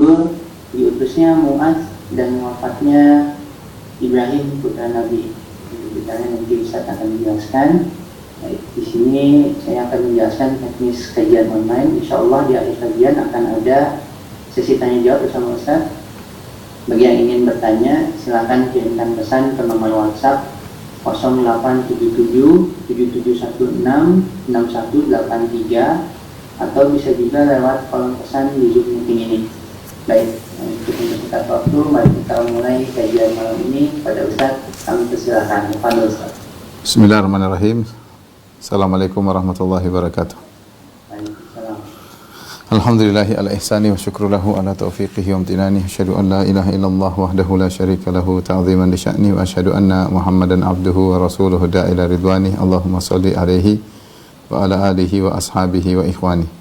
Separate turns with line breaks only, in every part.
berjudul diutusnya Mu'adz dan wafatnya Ibrahim putra Nabi. Detailnya nanti Ustaz akan menjelaskan. Baik, di sini saya akan menjelaskan teknis kajian online. Insya Allah di akhir kajian akan ada sesi tanya jawab bersama Ustaz. Bagi yang ingin bertanya, silakan kirimkan pesan ke nomor WhatsApp 0877 7716 6183 atau bisa juga lewat kolom pesan di Zoom meeting ini. Baik, untuk mempersingkat waktu, mari kita mulai kajian malam ini. Pada Ustaz, kami persilahkan. Fadhil Ustaz.
Bismillahirrahmanirrahim. Assalamualaikum warahmatullahi wabarakatuh.
Waalaikumsalam.
Alhamdulillahi ala ihsani wa syukru lahu ala taufiqihi wa amtinani. Asyhadu an la ilaha illallah wahdahu la syarika lahu ta'ziman li sya'ni wa asyhadu anna Muhammadan abduhu wa rasuluhu da'ila ridwani. Allahumma shalli alaihi wa ala alihi wa ashabihi wa ikhwani.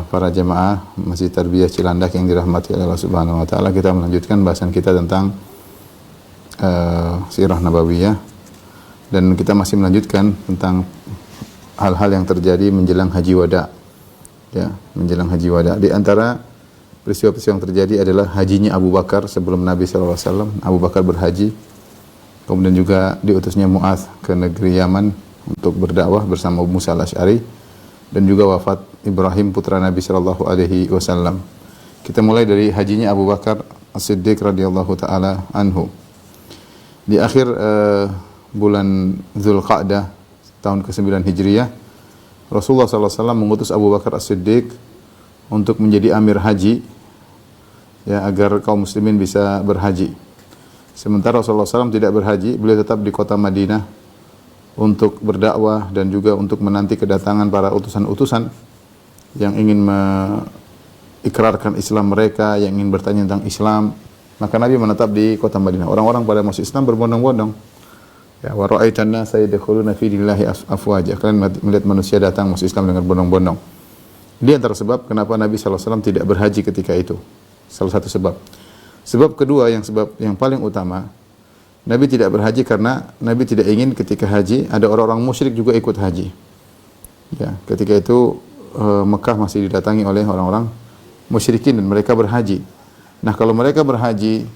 Para jemaah Masjid Tarbiyah Cilandak yang dirahmati oleh Allah Subhanahu wa taala, kita melanjutkan bahasan kita tentang sirah nabawiyah, dan kita masih melanjutkan tentang hal-hal yang terjadi menjelang haji wada. Ya, menjelang haji wada. Di antara peristiwa-peristiwa yang terjadi adalah hajinya Abu Bakar sebelum Nabi sallallahu alaihi wasallam. Abu Bakar berhaji. Kemudian juga diutusnya Mu'adz ke negeri Yaman untuk berdakwah bersama Abu Musa al-Asy'ari, dan juga wafat Ibrahim putra Nabi sallallahu alaihi wasallam. Kita mulai dari hajinya Abu Bakar As-Siddiq radhiyallahu taala anhu. Di akhir bulan Dzulqa'dah tahun ke-9 Hijriah, Rasulullah sallallahu alaihi wasallam mengutus Abu Bakar As-Siddiq untuk menjadi amir haji, ya, agar kaum muslimin bisa berhaji. Sementara Rasulullah SAW tidak berhaji, beliau tetap di kota Madinah untuk berdakwah dan juga untuk menanti kedatangan para utusan-utusan yang ingin mengikrarkan Islam mereka, yang ingin bertanya tentang Islam. Maka Nabi menetap di kota Madinah. Orang-orang pada masuk Islam berbondong-bondong. Ya, wa ra'aitan nasa yadkhuluna fi dinillahi afwaja. Kalian melihat manusia datang masuk Islam dengan bondong-bondong. Ini antara sebab kenapa Nabi SAW tidak berhaji ketika itu. Salah satu sebab. Sebab kedua, sebab yang paling utama, Nabi tidak berhaji karena Nabi tidak ingin ketika haji ada orang-orang musyrik juga ikut haji. Ya, ketika itu Mekah masih didatangi oleh orang-orang musyrikin dan mereka berhaji. Nah, kalau mereka berhaji,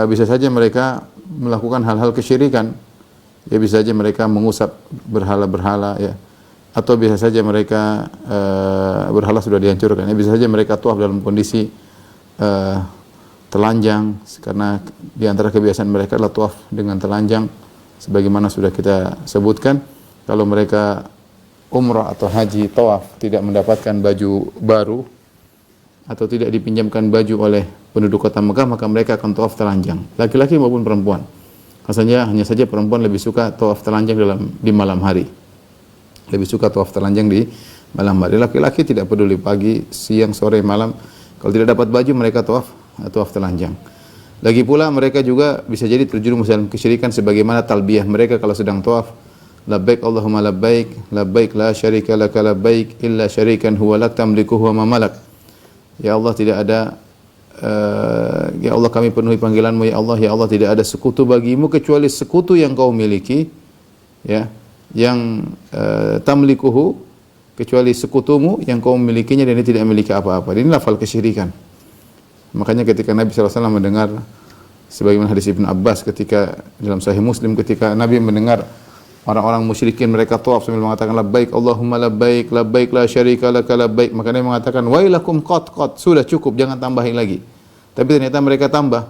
bisa saja mereka melakukan hal-hal kesyirikan. Ya, bisa saja mereka mengusap berhala-berhala, ya. Atau bisa saja mereka berhala sudah dihancurkan. Ya, bisa saja mereka tuaf dalam kondisi telanjang, karena di antara kebiasaan mereka adalah tuaf dengan telanjang, sebagaimana sudah kita sebutkan. Kalau mereka umrah atau haji tawaf tidak mendapatkan baju baru atau tidak dipinjamkan baju oleh penduduk kota Mekah, maka mereka akan tawaf telanjang, laki-laki maupun perempuan. Hanya saja perempuan lebih suka tawaf telanjang di malam hari, lebih suka tawaf telanjang di malam hari. Laki-laki tidak peduli pagi, siang, sore, malam. Kalau tidak dapat baju, mereka tawaf telanjang. Lagi pula mereka juga bisa jadi terjerumus dalam kesyirikan, sebagaimana talbiyah mereka kalau sedang tawaf. Labbaik Allahumma labbaik, labbaik la syarika laka labbaik illa syarikan huwa lak tamlikuhu wa ma malak. Ya Allah, tidak ada ya Allah, kami penuhi panggilanmu, ya Allah tidak ada sekutu bagimu kecuali sekutu yang kau miliki, ya, yang tamlikuhu, kecuali sekutumu yang kau memilikinya dan dia tidak memiliki apa-apa. Ini lafal kesyirikan. Makanya ketika Nabi SAW mendengar, sebagaimana hadis Ibn Abbas ketika dalam Sahih Muslim, ketika Nabi mendengar orang-orang musyrikin mereka tawaf sambil mengatakan labbaik Allahumma labbaik, labbaik la syarika laka labbaik, maka Nabi mengatakan wailakum qad, sudah cukup, jangan tambahin lagi. Tapi ternyata mereka tambah,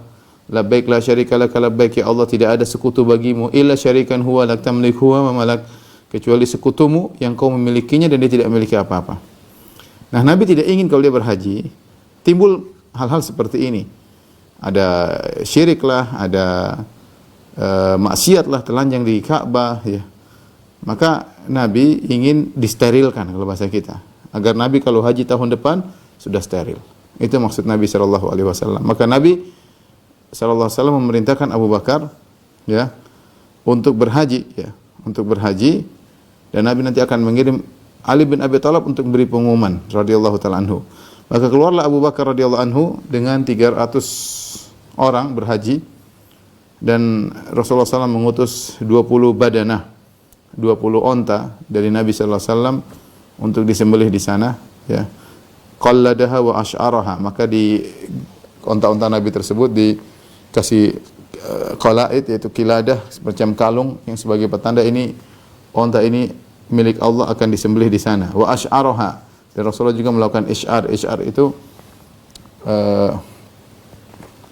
labbaik la syarika laka labbaik, ya Allah tidak ada sekutu bagimu illa syarikan huwa lak tamliku wa malak, kecuali sekutumu yang kau memilikinya dan dia tidak memiliki apa-apa. Nah, Nabi tidak ingin kalau dia berhaji timbul hal-hal seperti ini. Ada syirik lah, ada maksiat lah, telanjang di Ka'bah, ya. Maka Nabi ingin disterilkan kalau bahasa kita, agar Nabi kalau haji tahun depan sudah steril. Itu maksud Nabi sallallahu alaihi wasallam. Maka Nabi sallallahu alaihi wasallam memerintahkan Abu Bakar, ya, untuk berhaji, ya, untuk berhaji, dan Nabi nanti akan mengirim Ali bin Abi Thalib untuk beri pengumuman radhiyallahu taala anhu. Maka keluarlah Abu Bakar radhiyallahu anhu dengan 300 orang berhaji, dan Rasulullah SAW mengutus 20 badanah, 20 onta dari Nabi sallallahu alaihi wasallam untuk disembelih di sana, ya. qalladaha wa ash'araha, maka di unta-unta Nabi tersebut dikasih qalaid, yaitu kiladah semacam kalung yang sebagai petanda ini unta ini milik Allah, akan disembelih di sana. Wa ash'araha, dan Rasulullah juga melakukan isy'ar. Isy'ar itu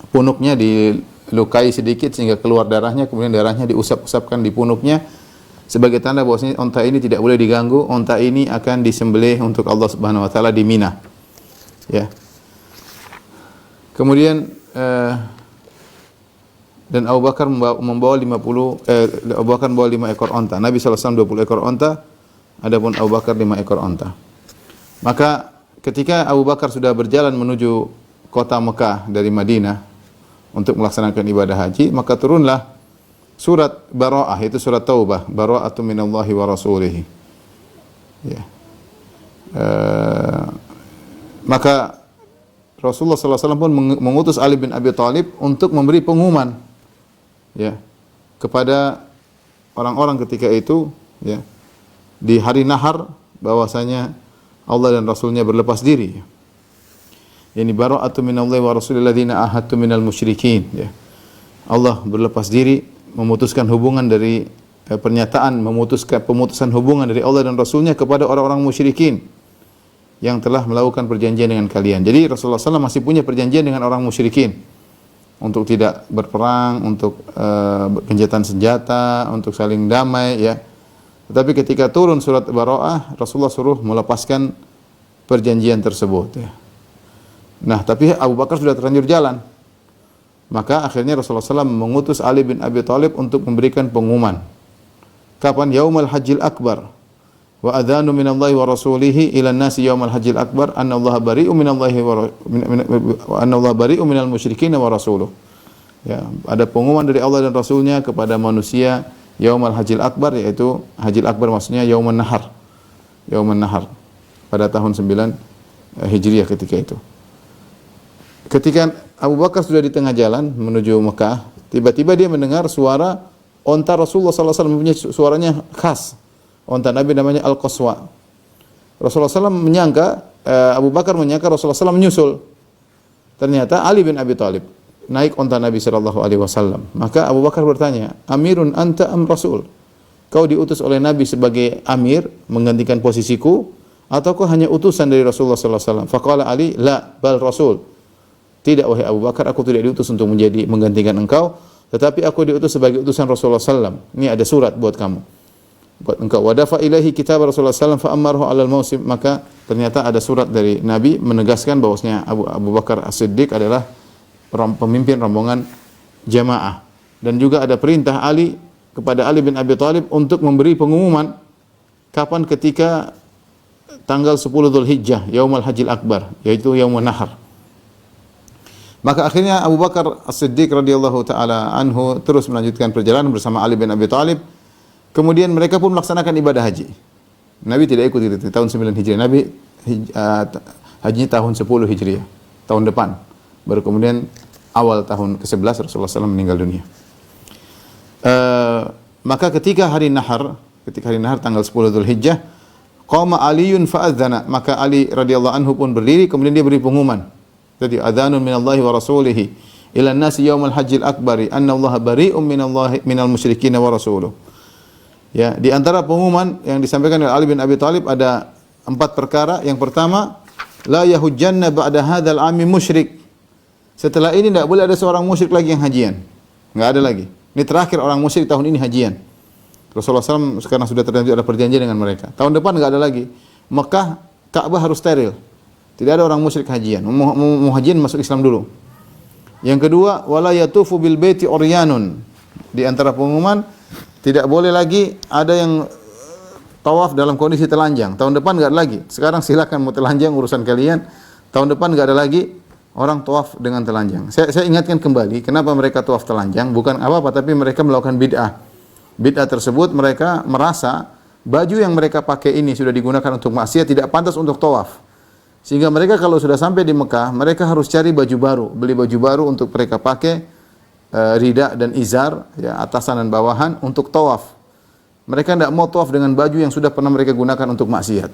punuknya dilukai sedikit sehingga keluar darahnya, kemudian darahnya diusap-usapkan di punuknya sebagai tanda bahwasanya unta ini tidak boleh diganggu, unta ini akan disembelih untuk Allah Subhanahu wa taala di Mina. Ya. Kemudian dan Abu Bakar membawa 5 ekor unta. Nabi sallallahu alaihi wasallam 20 ekor unta, adapun Abu Bakar 5 ekor unta. Maka ketika Abu Bakar sudah berjalan menuju kota Mekah dari Madinah untuk melaksanakan ibadah haji, maka turunlah surat Bara'ah, itu surat Taubah, Bara'atu minallahi wa rasulihi. Ya. Maka Rasulullah sallallahu alaihi wasallam pun mengutus Ali bin Abi Thalib untuk memberi pengumuman, ya, kepada orang-orang ketika itu, ya, di hari Nahar, bahwasanya Allah dan Rasulnya berlepas diri. Yani bara'atu minallahi wa rasulil ladzina ahadtu minal musyrikin, ya. Allah berlepas diri, memutuskan hubungan dari pemutusan hubungan dari Allah dan Rasulnya kepada orang-orang musyrikin yang telah melakukan perjanjian dengan kalian. Jadi Rasulullah SAW masih punya perjanjian dengan orang musyrikin untuk tidak berperang, untuk gencatan senjata, untuk saling damai, ya. Tetapi ketika turun surat Bara'ah, Rasulullah suruh melepaskan perjanjian tersebut, ya. Nah, tapi Abu Bakar sudah terlanjur jalan. Maka akhirnya Rasulullah SAW mengutus Ali bin Abi Thalib untuk memberikan pengumuman. Kapan? Yaumul Hajjil Akbar. Wa adhanu minallahi wa rasulihi ila nasi yaumul Hajjil Akbar anna Allah bari'u minallahi wa anna Allah bari'u minal musyrikin wa rasuluh. Ya, ada pengumuman dari Allah dan Rasulnya kepada manusia yaumul Hajjil Akbar, yaitu Hajjil Akbar maksudnya yaumun nahar. Yaumun nahar pada tahun 9 Hijriah ketika itu. Ketika Abu Bakar sudah di tengah jalan menuju Mekah, tiba-tiba dia mendengar suara onta Rasulullah SAW, mempunyai suaranya khas. Onta Nabi namanya Al-Qaswa. Rasulullah SAW menyangka, Abu Bakar menyangka Rasulullah SAW menyusul. Ternyata Ali bin Abi Thalib naik onta Nabi SAW. Maka Abu Bakar bertanya, Amirun anta am Rasul? Kau diutus oleh Nabi sebagai Amir, menggantikan posisiku, atau kau hanya utusan dari Rasulullah SAW? Faqala Ali, la, bal Rasul. Tidak, wahai Abu Bakar, aku tidak diutus untuk menggantikan engkau, tetapi aku diutus sebagai utusan Rasulullah SAW. Ini ada surat buat kamu, buat engkau. Wadafa ilahi kitab Rasulullah SAW fa ammarhu alal mausim. Maka ternyata ada surat dari Nabi menegaskan bahwasanya Abu Bakar As-Siddiq adalah pemimpin rombongan jamaah, dan juga ada perintah Ali kepada Ali bin Abi Thalib untuk memberi pengumuman kapan, ketika tanggal 10 Dzulhijjah, Yaumul Hajjil Akbar, yaitu Yaumun Nahar. Maka akhirnya Abu Bakar As-Siddiq radhiyallahu taala anhu terus melanjutkan perjalanan bersama Ali bin Abi Thalib. Kemudian mereka pun melaksanakan ibadah haji. Nabi tidak ikut di tahun 9 Hijriah. Nabi hajinya tahun 10 Hijriah, tahun depan. Baru kemudian awal tahun ke-11 Rasulullah SAW meninggal dunia. Maka ketika hari Nahar tanggal 10 Dzulhijjah, qama Aliyun fa'adzana, maka Ali radhiyallahu anhu pun berdiri, kemudian dia beri pengumuman. Jadi adzanun minallahi wa rasulihi ila nasi yaumul hajjil akbari anna Allah bari'um minal musyrikin wa rasuluh. Ya, di antara pengumuman yang disampaikan oleh Ali bin Abi Thalib ada 4 perkara. Yang pertama, la yahujjanna ba'da hadzal 'ami musyrik. Setelah ini tidak boleh ada seorang musyrik lagi yang hajian. Enggak ada lagi. Ini terakhir orang musyrik tahun ini hajian. Rasulullah SAW sekarang sudah terlanjur ada perjanjian dengan mereka. Tahun depan enggak ada lagi. Mekah, Ka'bah harus steril. Tidak ada orang musyrik hajian. Mau hajian masuk Islam dulu. Yang kedua, wala yatufu bil baiti uryanun. Di antara pengumuman, tidak boleh lagi ada yang tawaf dalam kondisi telanjang. Tahun depan enggak ada lagi. Sekarang silakan mau telanjang urusan kalian. Tahun depan enggak ada lagi orang tawaf dengan telanjang. Saya ingatkan kembali, kenapa mereka tawaf telanjang? Bukan apa-apa, tapi mereka melakukan bid'ah. Bid'ah tersebut mereka merasa baju yang mereka pakai ini sudah digunakan untuk maksiat, tidak pantas untuk tawaf. Sehingga mereka kalau sudah sampai di Mekah, mereka harus cari baju baru, beli baju baru untuk mereka pakai, rida dan izar, ya, atasan dan bawahan untuk tawaf. Mereka tidak mau tawaf dengan baju yang sudah pernah mereka gunakan untuk maksiat.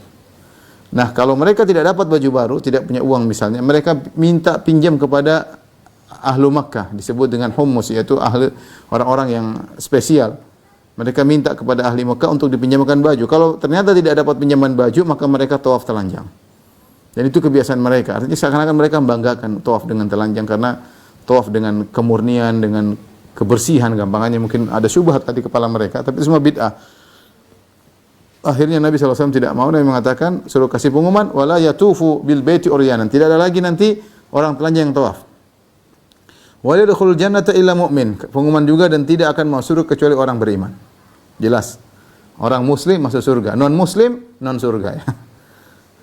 Nah, kalau mereka tidak dapat baju baru, tidak punya uang misalnya, mereka minta pinjam kepada ahlu Makkah, disebut dengan hummus, yaitu ahli orang-orang yang spesial. Mereka minta kepada ahli Makkah untuk dipinjamkan baju. Kalau ternyata tidak dapat pinjaman baju, maka mereka tawaf telanjang. Dan itu kebiasaan mereka. Artinya seakan-akan mereka membanggakan tawaf dengan telanjang, karena tawaf dengan kemurnian, dengan kebersihan, gampangannya mungkin ada syubhat di kepala mereka, tapi itu semua bid'ah. Akhirnya Nabi SAW tidak mau, Nabi mengatakan, suruh kasih pengumuman, wala yatufu bil baiti uryanan. Tidak ada lagi nanti orang telanjang yang tawaf. Wa yadkhulul jannata illa mu'min. Pengumuman juga, dan tidak akan masuk kecuali orang beriman. Jelas. Orang muslim masuk surga, non muslim non surga ya.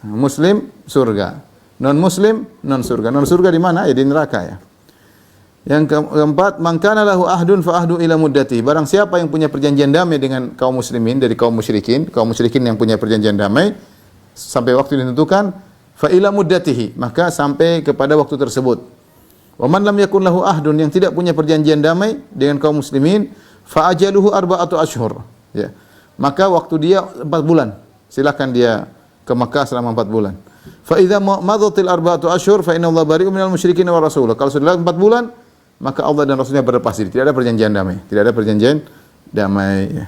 Muslim surga, non muslim non surga. Non surga di mana? Ya di neraka ya. Yang keempat, man kana lahu ahdun fa ahdu ila muddati. Barang siapa yang punya perjanjian damai dengan kaum muslimin dari kaum musyrikin yang punya perjanjian damai sampai waktu ditentukan, fa ila muddatihi, maka sampai kepada waktu tersebut. Wa man lam yakun lahu ahdun, yang tidak punya perjanjian damai dengan kaum muslimin, fa ajaluhu arba'atu ashhur. Ya. Maka waktu dia 4 bulan. Silakan dia ke Makkah selama 4 bulan. Fa idza madatil arba'atu ashhur fa inna Allah bari'un minal musyrikin wa rasuluh. Kalau sudah 4 bulan, maka Allah dan Rasulnya berlepas diri. Tidak ada perjanjian damai. Tidak ada perjanjian damai. Ya.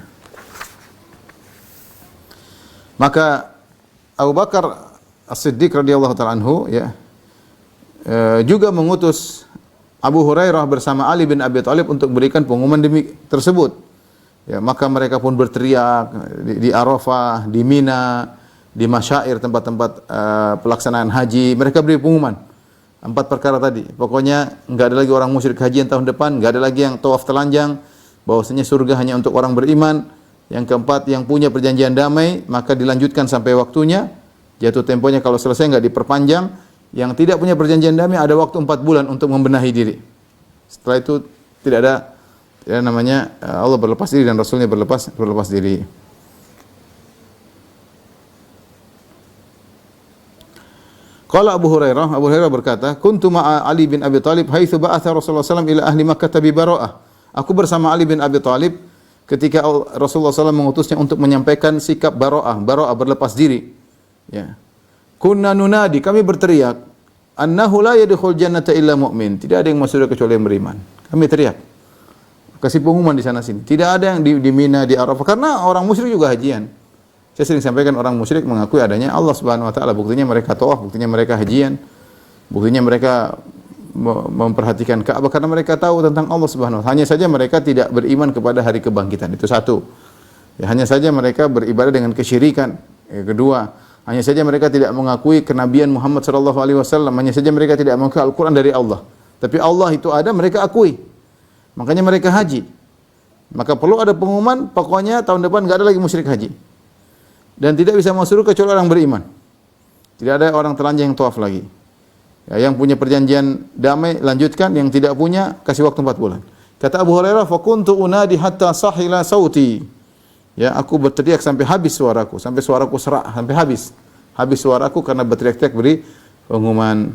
Maka Abu Bakar As-Siddiq radhiyallahu ta'ala anhu ya, juga mengutus Abu Hurairah bersama Ali bin Abi Thalib untuk berikan pengumuman tersebut. Ya, maka mereka pun berteriak di Arafah, di Mina, di masyair, tempat-tempat pelaksanaan haji. Mereka beri pengumuman. 4 perkara tadi. Pokoknya enggak ada lagi orang musyrik haji yang tahun depan, enggak ada lagi yang tawaf telanjang, bahwasanya surga hanya untuk orang beriman. Yang keempat, yang punya perjanjian damai, maka dilanjutkan sampai waktunya. Jatuh temponya kalau selesai enggak diperpanjang. Yang tidak punya perjanjian damai ada waktu 4 bulan untuk membenahi diri. Setelah itu tidak ada namanya Allah berlepas diri dan Rasulnya berlepas diri. Qala Abu Hurairah berkata, kuntu ma'a Ali bin Abi Thalib haitsu ba'atha Rasulullah SAW ila ahli Makkah bi Bara'ah. Aku bersama Ali bin Abi Thalib ketika Rasulullah SAW mengutusnya untuk menyampaikan sikap Bara'ah berlepas diri. Ya. Kunna nunadi, kami berteriak, annahu la yadkhul jannata illa mu'min. Tidak ada yang masuk surga kecuali yang beriman. Kami teriak. Kasih pengumuman di sana sini. Tidak ada yang di Mina, di Arafah, karena orang musyrik juga hajian. Saya sering sampaikan, orang musyrik mengakui adanya Allah Subhanahu wa taala, buktinya mereka tawaf, buktinya mereka hajian, buktinya mereka memperhatikan Ka'bah karena mereka tahu tentang Allah Subhanahu wa taala. Hanya saja mereka tidak beriman kepada hari kebangkitan. Itu satu. Ya, hanya saja mereka beribadah dengan kesyirikan. Kedua, hanya saja mereka tidak mengakui kenabian Muhammad sallallahu alaihi wasallam. Hanya saja mereka tidak mengakui Al-Qur'an dari Allah. Tapi Allah itu ada, mereka akui. Makanya mereka haji. Maka perlu ada pengumuman, pokoknya tahun depan enggak ada lagi musyrik haji. Dan tidak bisa masuk surga kecuali orang beriman. Tidak ada orang telanjang yang tawaf lagi. Ya, yang punya perjanjian damai lanjutkan, yang tidak punya kasih waktu 4 bulan. Kata Abu Hurairah, fa kuntu unadi hatta sahila sauti. Ya, aku berteriak sampai habis suaraku, sampai suaraku serak, sampai habis. Habis suaraku karena berteriak-teriak beri pengumuman.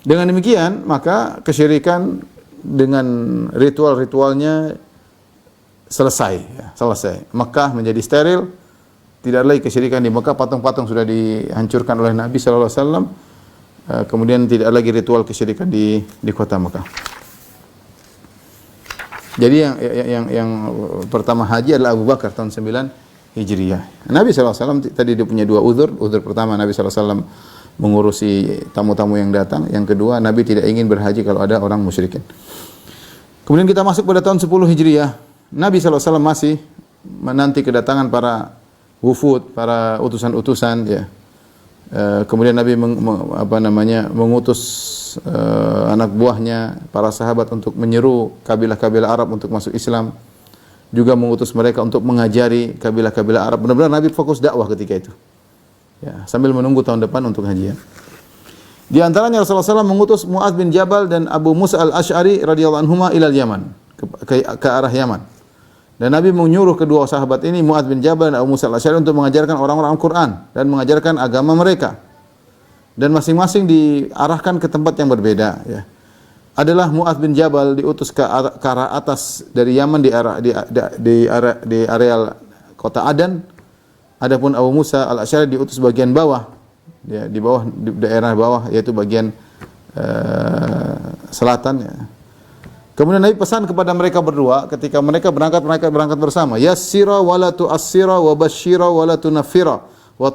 Dengan demikian, maka kesyirikan dengan ritual-ritualnya selesai. Mekah menjadi steril, tidak ada lagi kesyirikan di Mekah, patung-patung sudah dihancurkan oleh Nabi sallallahu alaihi wasallam. Kemudian tidak ada lagi ritual kesyirikan di kota Mekah. Jadi yang pertama haji adalah Abu Bakar tahun 9 Hijriah. Nabi sallallahu alaihi wasallam tadi dia punya 2 uzur. Uzur pertama, Nabi sallallahu alaihi wasallam mengurusi tamu-tamu yang datang. Yang kedua, Nabi tidak ingin berhaji kalau ada orang musyrikin. Kemudian kita masuk pada tahun 10 Hijriah. Nabi SAW masih menanti kedatangan para wufud, para utusan-utusan. Ya. Kemudian Nabi mengutus anak buahnya, para sahabat untuk menyeru kabilah-kabilah Arab untuk masuk Islam. Juga mengutus mereka untuk mengajari kabilah-kabilah Arab. Benar-benar Nabi fokus dakwah ketika itu. Ya, sambil menunggu tahun depan untuk hajian. Di antaranya Rasulullah SAW mengutus Mu'adz bin Jabal dan Abu Musa al-Ash'ari radhiyallahu anhuma ilal Yaman, ke arah Yaman. Dan Nabi menyuruh kedua sahabat ini, Mu'adz bin Jabal dan Abu Musa al-Ash'ari, untuk mengajarkan orang-orang Al-Quran dan mengajarkan agama mereka. Dan masing-masing diarahkan ke tempat yang berbeda. Ya. Adalah Mu'adz bin Jabal diutus ke arah atas dari Yaman di areal kota Adan. Adapun Abu Musa al-Asy'ari diutus bagian bawah, ya, di bawah, di daerah bawah, yaitu bagian selatan. Ya. Kemudian Nabi pesan kepada mereka berdua ketika mereka berangkat bersama. Yassira wa la tu'assira wa basyira wa la tunaffira wa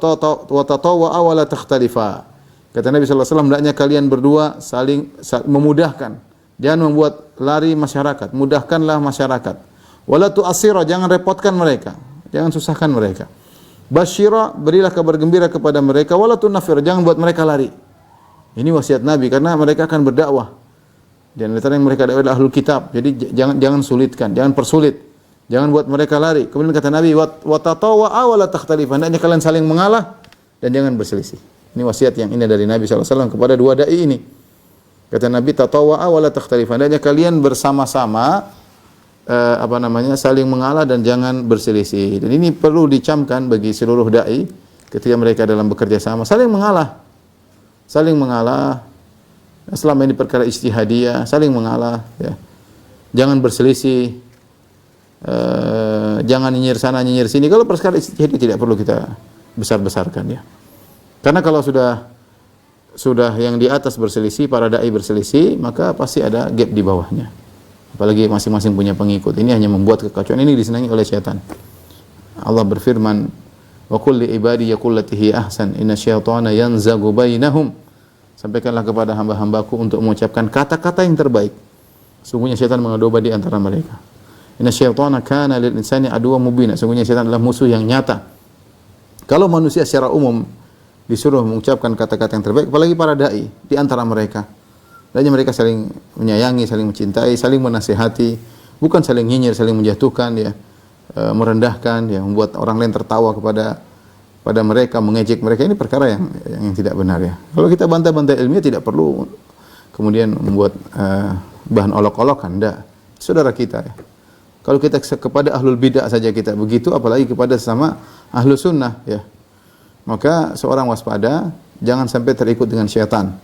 tatawwa'a wa la takhtalifa. Kata Nabi sallallahu alaihi wasallam, hendaknya kalian berdua saling memudahkan. Jangan membuat lari masyarakat, mudahkanlah masyarakat. Wa la tu'assira, jangan repotkan mereka, jangan susahkan mereka. Basyira, berilah kabar gembira kepada mereka, wa la tunaffira, jangan buat mereka lari. Ini wasiat Nabi karena mereka akan berdakwah. Dan antara yang mereka adalah ahlul kitab. Jadi jangan sulitkan, jangan persulit. Jangan buat mereka lari. Kemudian kata Nabi, wa tatawwa'a wa la takhtalifa. Hendaknya kalian saling mengalah dan jangan berselisih. Ini wasiat yang indah dari Nabi sallallahu alaihi wasallam kepada dua dai ini. Kata Nabi, tatawwa'a wa la takhtalifa. Hendaknya kalian bersama-sama saling mengalah dan jangan berselisih. Dan ini perlu dicamkan bagi seluruh dai ketika mereka dalam bekerja sama, saling mengalah. Saling mengalah. Selama ini perkara ijtihadiyah, saling mengalah, ya. Jangan berselisih, jangan nyinyir sana nyinyir sini. Kalau perkara ijtihadiyah tidak perlu kita besar-besarkan, ya. Karena kalau sudah yang di atas berselisih, para dai berselisih, maka pasti ada gap di bawahnya. Apalagi masing-masing punya pengikut. Ini hanya membuat kekacauan. Ini disenangi oleh syaitan. Allah berfirman, wa qul li ibadi yaqul latihi ahsan inna syaitana yanzagu bainahum. Sampaikanlah kepada hamba-hambaku untuk mengucapkan kata-kata yang terbaik. Sungguhnya syaitan mengadu domba di antara mereka. Inna syaitana kana lil insani aduwwan mubina. Sungguhnya syaitan adalah musuh yang nyata. Kalau manusia secara umum disuruh mengucapkan kata-kata yang terbaik, apalagi para dai di antara mereka. Dan mereka saling menyayangi, saling mencintai, saling menasihati, bukan saling nyinyir, saling menjatuhkan, ya, merendahkan, ya, membuat orang lain tertawa pada mereka, mengejek mereka. Ini perkara yang tidak benar, ya. Kalau kita bantai-bantai ilmiah tidak perlu kemudian membuat bahan olok-olokan, enggak. Saudara kita, ya. Kalau kita kepada ahlul bid'ah saja kita begitu, apalagi kepada sesama ahlu sunnah, ya. Maka seorang waspada, jangan sampai terikut dengan syaitan,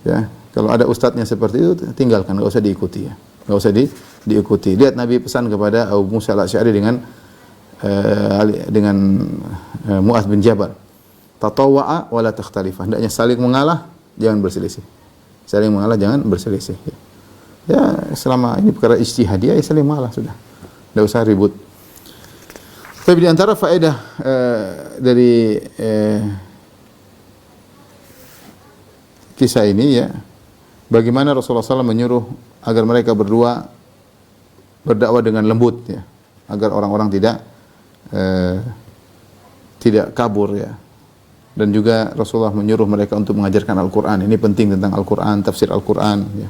ya. Kalau ada ustadznya seperti itu, tinggalkan, enggak usah diikuti, ya. Enggak usah diikuti. Lihat Nabi pesan kepada Abu Musa al-Asy'ari dengan Mu'adz bin Jabal, tatawwa'a wa la takhtalifa. Hendaknya saling mengalah, jangan berselisih. Saling mengalah, jangan berselisih. Ya, selama ini perkara ijtihadiyah, ya saling mengalah sudah. Tidak usah ribut. Tapi di antara faedah dari kisah ini, ya, bagaimana Rasulullah SAW menyuruh agar mereka berdua berdakwah dengan lembut, ya, agar orang-orang tidak kabur, ya. Dan juga Rasulullah menyuruh mereka untuk mengajarkan Al-Quran. Ini penting tentang Al-Quran, tafsir Al-Quran, ya.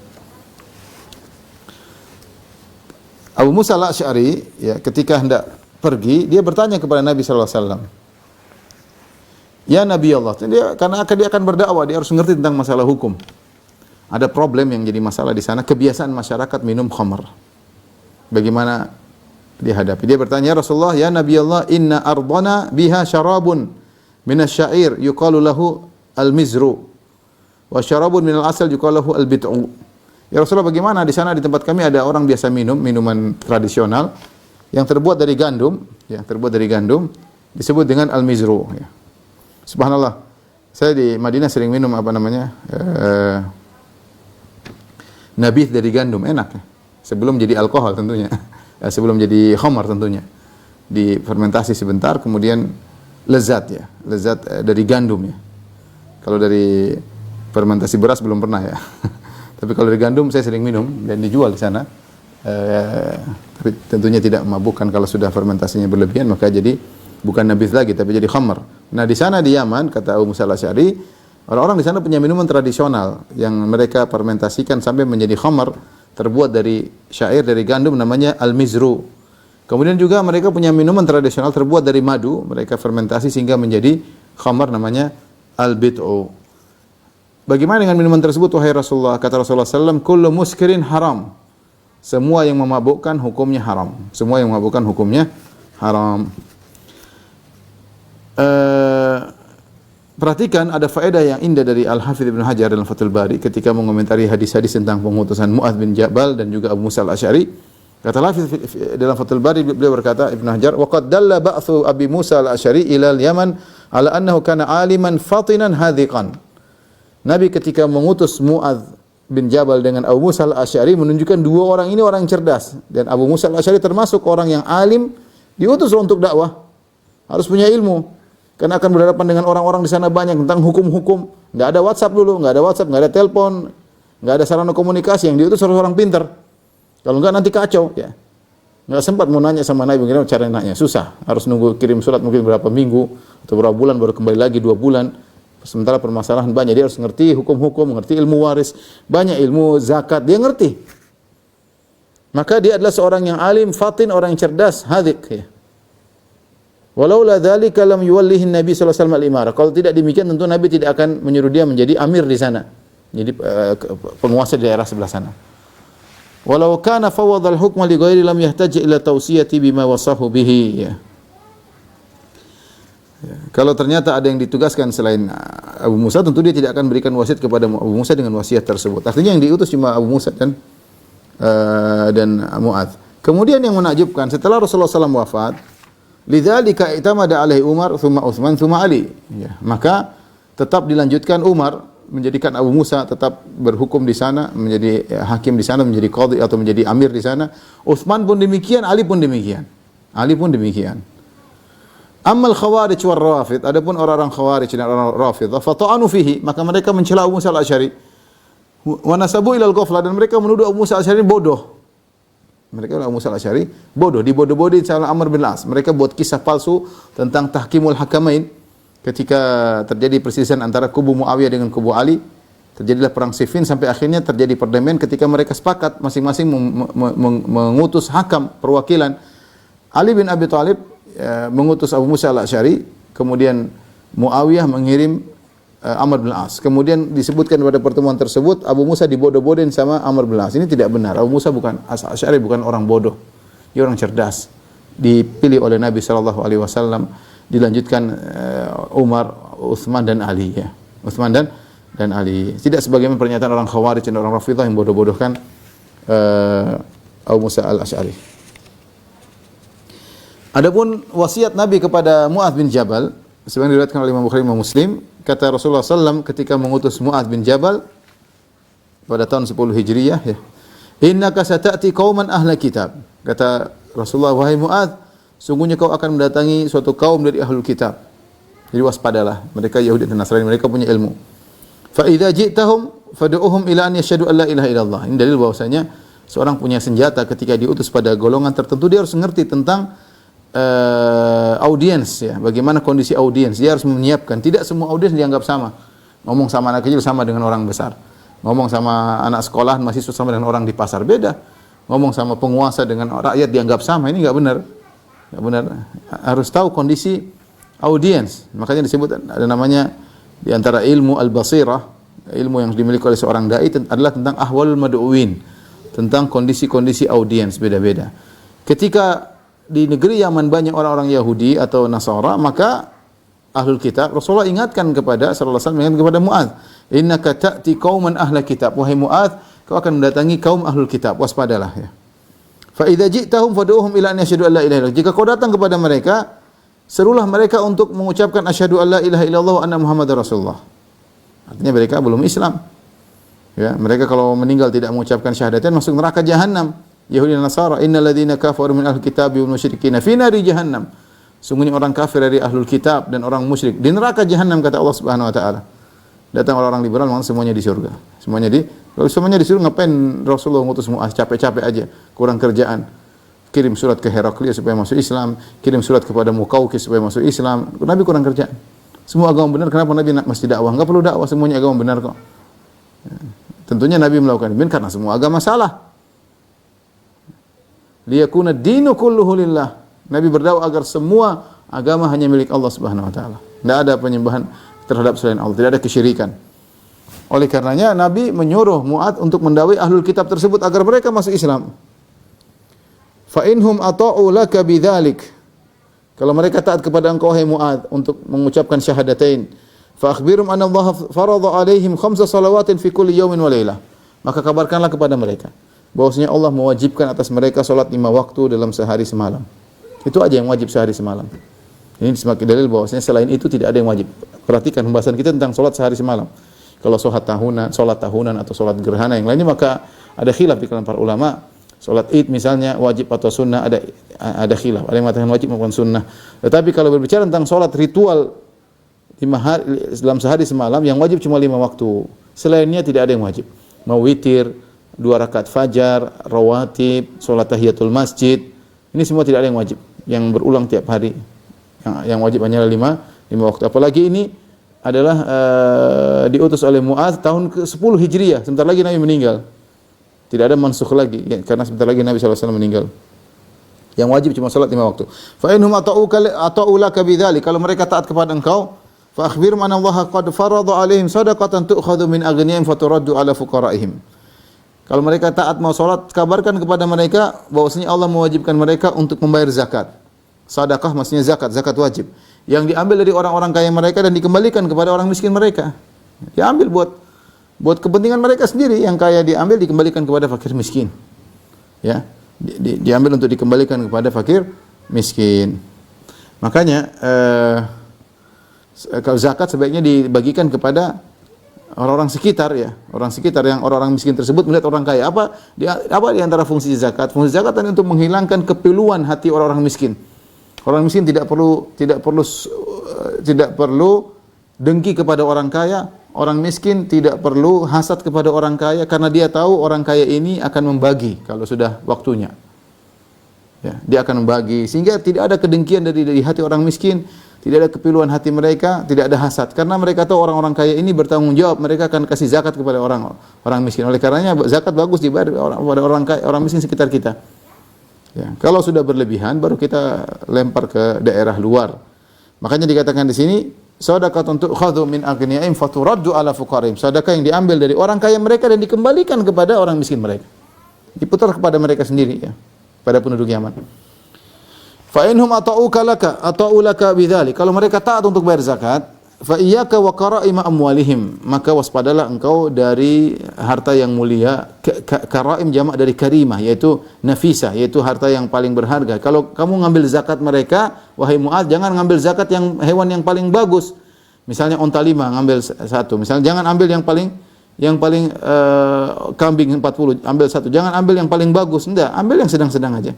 Abu Musa al-Asy'ari, ya, ketika hendak pergi, dia bertanya kepada Nabi sallallahu alaihi wasallam, "Ya Nabi Allah," karena dia akan berdakwah, dia harus mengerti tentang masalah hukum. Ada problem yang jadi masalah di sana, kebiasaan masyarakat minum khamr. Bagaimana dihadapi? Dia bertanya, "Ya Rasulullah, ya Nabi Allah, inna ardana biha syarabun minasyair yuqalu lahu al-mizru wa syarabun minal asal yuqalu lahu al-bid'u." Ya Rasulullah, bagaimana di sana di tempat kami ada orang biasa minum minuman tradisional yang terbuat dari gandum, ya, terbuat dari gandum, disebut dengan al-mizru, ya. Subhanallah. Saya di Madinah sering minum nabith dari gandum, enak, ya. Sebelum jadi alkohol tentunya. Sebelum jadi khamar tentunya. Difermentasi sebentar, kemudian lezat, ya. Lezat dari gandum, ya. Kalau dari fermentasi beras belum pernah, ya. Tapi kalau dari gandum saya sering minum dan dijual di sana. Tapi tentunya tidak memabukkan kalau sudah fermentasinya berlebihan, maka jadi bukan nabith lagi tapi jadi khamar. Nah, di sana di Yaman, kata Abu Musa al-Asy'ari, orang-orang di sana punya minuman tradisional yang mereka fermentasikan sampai menjadi khamar, terbuat dari syair, dari gandum, namanya al-mizru. Kemudian juga mereka punya minuman tradisional terbuat dari madu, mereka fermentasi sehingga menjadi khamar, namanya al-bid'u. Bagaimana dengan minuman tersebut, wahai Rasulullah? Kata Rasulullah SAW, kullu muskirin haram. Semua yang memabukkan hukumnya haram. Semua yang memabukkan hukumnya haram. Perhatikan ada faedah yang indah dari Al-Hafidz Ibnu Hajar dalam Fathul Bari ketika mengomentari hadis-hadis tentang pengutusan Mu'adz bin Jabal dan juga Abu Musa al-Asy'ari. Kata Hafiz dalam Fathul Bari, beliau berkata, Ibnu Hajar, wa qad dalla ba'thu Abi Musa al-Asy'ari ila al-Yaman ala annahu kana aliman fatinan hadhiqan. Nabi ketika mengutus Mu'adz bin Jabal dengan Abu Musa al-Asy'ari menunjukkan dua orang ini orang cerdas, dan Abu Musa al-Asy'ari termasuk orang yang alim, diutus untuk dakwah. Harus punya ilmu, karena akan berhadapan dengan orang-orang di sana banyak tentang hukum-hukum. Enggak ada WhatsApp dulu, enggak ada WhatsApp, enggak ada telepon, enggak ada sarana komunikasi. Yang diutus harus orang pintar. Kalau enggak nanti kacau, ya. Enggak sempat mau nanya sama Nabi bagaimana cara nanya, susah. Harus nunggu kirim surat mungkin berapa minggu atau berapa bulan baru kembali lagi 2 bulan. Sementara permasalahan banyak, dia harus ngerti hukum-hukum, ngerti ilmu waris, banyak ilmu zakat, dia ngerti. Maka dia adalah seorang yang alim, fatin, orang yang cerdas, hadhiq, ya. Walaula dzalika lam yuwallihi Nabi sallallahu alaihi wasallam al-imara. Kalau tidak demikian tentu Nabi tidak akan menyuruh dia menjadi amir di sana. Jadi penguasa di daerah sebelah sana. Walau kana fawwadha al-hukma li ghairi lam yahtaj ila tawsiyati bima wasahu bihi, ya. Kalau ternyata ada yang ditugaskan selain Abu Musa, tentu dia tidak akan berikan wasiat kepada Abu Musa dengan wasiat tersebut. Artinya yang diutus cuma Abu Musa dan Mu'adz. Kemudian yang menakjubkan, setelah Rasulullah SAW wafat, lidzalika itamada alaihi Umar, thumma Utsman, thumma Ali. Ya, maka tetap dilanjutkan Umar, menjadikan Abu Musa tetap berhukum di sana, menjadi hakim di sana, menjadi qadhi atau menjadi amir di sana. Utsman pun demikian, Ali pun demikian. Ammal khawarij wal rafid, adapun orang-orang khawarij dan orang rafidah, fata'anu fihi, maka mereka mencela Abu Musa al-Asy'ari. Wa nasabu ila al-ghaflah, dan mereka menuduh Abu Musa al-Asy'ari bodoh. Mereka Abu Musa al-Asy'ari bodoh, dibodoh-bodohin sama Amr bin Al-As. Mereka buat kisah palsu tentang tahkimul hakamain. Ketika terjadi perselisihan antara kubu Muawiyah dengan kubu Ali, terjadilah perang Siffin sampai akhirnya terjadi perdamaian ketika mereka sepakat masing-masing mengutus hakam perwakilan. Ali bin Abi Thalib mengutus Abu Musa al-Asy'ari, kemudian Muawiyah mengirim Amr bin Al-As. Kemudian disebutkan pada pertemuan tersebut Abu Musa dibodoh-bodohin sama Amr bin Al-As. Ini tidak benar. Abu Musa bukan Asy'ari, bukan orang bodoh. Dia orang cerdas. Dipilih oleh Nabi sallallahu alaihi wasallam, dilanjutkan Umar, Utsman dan Ali, ya. Utsman dan Ali. Tidak sebagaimana pernyataan orang Khawarij dan orang Rafidhah yang bodoh-bodohkan Abu Musa al-Asy'ari. Adapun wasiat Nabi kepada Mu'adz bin Jabal, sebagaimana diriwayatkan oleh Imam Bukhari dan Muslim, kata Rasulullah SAW ketika mengutus Mu'adz bin Jabal pada tahun 10 Hijriyah, ya. Innaka sata'ti qauman ahla kitab. Kata Rasulullah, wahai Mu'adz, sungguhnya kau akan mendatangi suatu kaum dari ahlul kitab. Jadi waspadalah, mereka Yahudi dan Nasrani, mereka punya ilmu. Fa idza ji'tahum fad'uhum ila an yashhadu an la ilaha illallah. Ini dalil bahwasanya seorang punya senjata ketika diutus pada golongan tertentu, dia harus mengerti tentang audiens, ya. Bagaimana kondisi audiens, dia harus menyiapkan. Tidak semua audiens dianggap sama. Ngomong sama anak kecil sama dengan orang besar. Ngomong sama anak sekolahan mahasiswa sama dengan orang di pasar, beda. Ngomong sama penguasa dengan rakyat dianggap sama, ini enggak benar. Enggak benar. Harus tahu kondisi audiens. Makanya disebut ada namanya di antara ilmu al-basirah, ilmu yang dimiliki oleh seorang dai adalah tentang ahwalul mad'uin, tentang kondisi-kondisi audiens beda-beda. Ketika di negeri Yaman banyak orang-orang Yahudi atau Nasara, maka ahlul kitab, Rasulullah ingatkan kepada sallallahu alaihi wasallam, ingatkan kepada Mu'adz, innaka ta'ti qauman ahla kitab, wahai Mu'adz, kau akan mendatangi kaum ahlul kitab, waspadalah, ya. Fa idza ji'tahum fad'uhum ila an yashhadu an la ilaha illallah. Jika kau datang kepada mereka, serulah mereka untuk mengucapkan asyhadu an la ilaha illallah wa anna muhammadar rasulullah. Artinya mereka belum Islam. Ya, mereka kalau meninggal tidak mengucapkan syahadatain masuk neraka jahanam. Yahudi dan Nasara, innal ladzina kafaru min ahlil kitabi wal musyrikin fi nari jahannam. Sungguhnya orang kafir dari ahlul kitab dan orang musyrik di neraka jahanam, kata Allah Subhanahu wa taala. Datang orang liberal memang semuanya di surga. Kalau semuanya di surga, ngapain Rasulullah ngutus Mu'adz, capek-capek aja, kurang kerjaan. Kirim surat ke Heraklius supaya masuk Islam, kirim surat kepada Muqawqis supaya masuk Islam. Nabi kurang kerjaan. Semua agama benar, kenapa Nabi mesti dakwah? Enggak perlu dakwah, semuanya agama benar kok. Tentunya Nabi melakukan ini karena semua agama salah. Liyakuna dinu kulluhu lillah. Nabi berdakwah agar semua agama hanya milik Allah Subhanahu wa taala. Tidak ada penyembahan terhadap selain Allah, tidak ada kesyirikan. Oleh karenanya Nabi menyuruh Mu'adz untuk mendakwai ahlul kitab tersebut agar mereka masuk Islam. Fa inhum ata'u laka bidzalik. Kalau mereka taat kepada engkau wahai Mu'adz untuk mengucapkan syahadatain, fa akhbirum anna Allah faradha alaihim 5 salawatin fi kulli yawmin wa lailah. Maka kabarkanlah kepada mereka bahwasanya Allah mewajibkan atas mereka salat 5 waktu dalam sehari semalam. Itu aja yang wajib sehari semalam. Ini semakin dalil bahwasanya selain itu tidak ada yang wajib. Perhatikan pembahasan kita tentang salat sehari semalam. Kalau salat tahunan atau salat gerhana yang lainnya maka ada khilaf di kalangan para ulama. Salat Id misalnya wajib atau sunnah ada khilaf. Ada yang mengatakan wajib maupun sunnah. Tetapi kalau berbicara tentang salat ritual 5 hari dalam sehari semalam yang wajib cuma 5 waktu. Selainnya tidak ada yang wajib. Mau witir, 2 rakaat fajar, rawatib, salat tahiyatul masjid, ini semua tidak ada yang wajib, yang berulang tiap hari. Yang wajib hanya 5 waktu. Apalagi ini adalah diutus oleh Mu'adz tahun ke-10 Hijriah, sebentar lagi Nabi meninggal. Tidak ada mansukh lagi karena sebentar lagi Nabi SAW meninggal. Yang wajib cuma salat 5 waktu. Fa innahum ata'ulaka bidzalik, kalau mereka taat kepada engkau, fa akhbir man Allah qad farada alaihim shadaqatan tu'khadhu min aghniyahim faturaddu ala fuqaraihim. Kalau mereka taat mau salat, kabarkan kepada mereka bahwasanya Allah mewajibkan mereka untuk membayar zakat. Sedekah maksudnya zakat wajib. Yang diambil dari orang-orang kaya mereka dan dikembalikan kepada orang miskin mereka. Diambil buat kepentingan mereka sendiri, yang kaya diambil dikembalikan kepada fakir miskin. Ya, diambil untuk dikembalikan kepada fakir miskin. Makanya kalau zakat sebaiknya dibagikan kepada orang-orang sekitar ya, orang-orang miskin tersebut melihat orang kaya. Apa di antara fungsi zakat? Fungsi zakat adalah untuk menghilangkan kepiluan hati orang-orang miskin. Orang miskin tidak perlu dengki kepada orang kaya. Orang miskin tidak perlu hasad kepada orang kaya karena dia tahu orang kaya ini akan membagi kalau sudah waktunya. Ya, dia akan membagi sehingga tidak ada kedengkian dari hati orang miskin, tidak ada kepiluan hati mereka, tidak ada hasad karena mereka tahu orang-orang kaya ini bertanggung jawab, mereka akan kasih zakat kepada orang miskin. Oleh karenanya zakat bagus dibayar kepada orang kaya, orang miskin sekitar kita. Ya, kalau sudah berlebihan baru kita lempar ke daerah luar. Makanya dikatakan di sini shadaqatun tu'khadhu min aghniyahim faturaddu ala fuqaraihim. Sedekah yang diambil dari orang kaya mereka dan dikembalikan kepada orang miskin mereka. Diputar kepada mereka sendiri ya, pada penduduk Yaman. Fa inhum ata'ulaka bidzalik. Kalau mereka taat untuk bayar zakat, fa iyyaka wa qara'ima amwalihim, maka waspadalah engkau dari harta yang mulia. Karaim jamak dari karimah, yaitu nafisah, yaitu harta yang paling berharga. Kalau kamu ngambil zakat mereka, wahai Mu'adz, jangan ngambil zakat yang hewan yang paling bagus. Misalnya onta 5 ngambil 1. Misalnya jangan ambil yang paling kambing 40, ambil 1. Jangan ambil yang paling bagus, enggak, ambil yang sedang-sedang aja.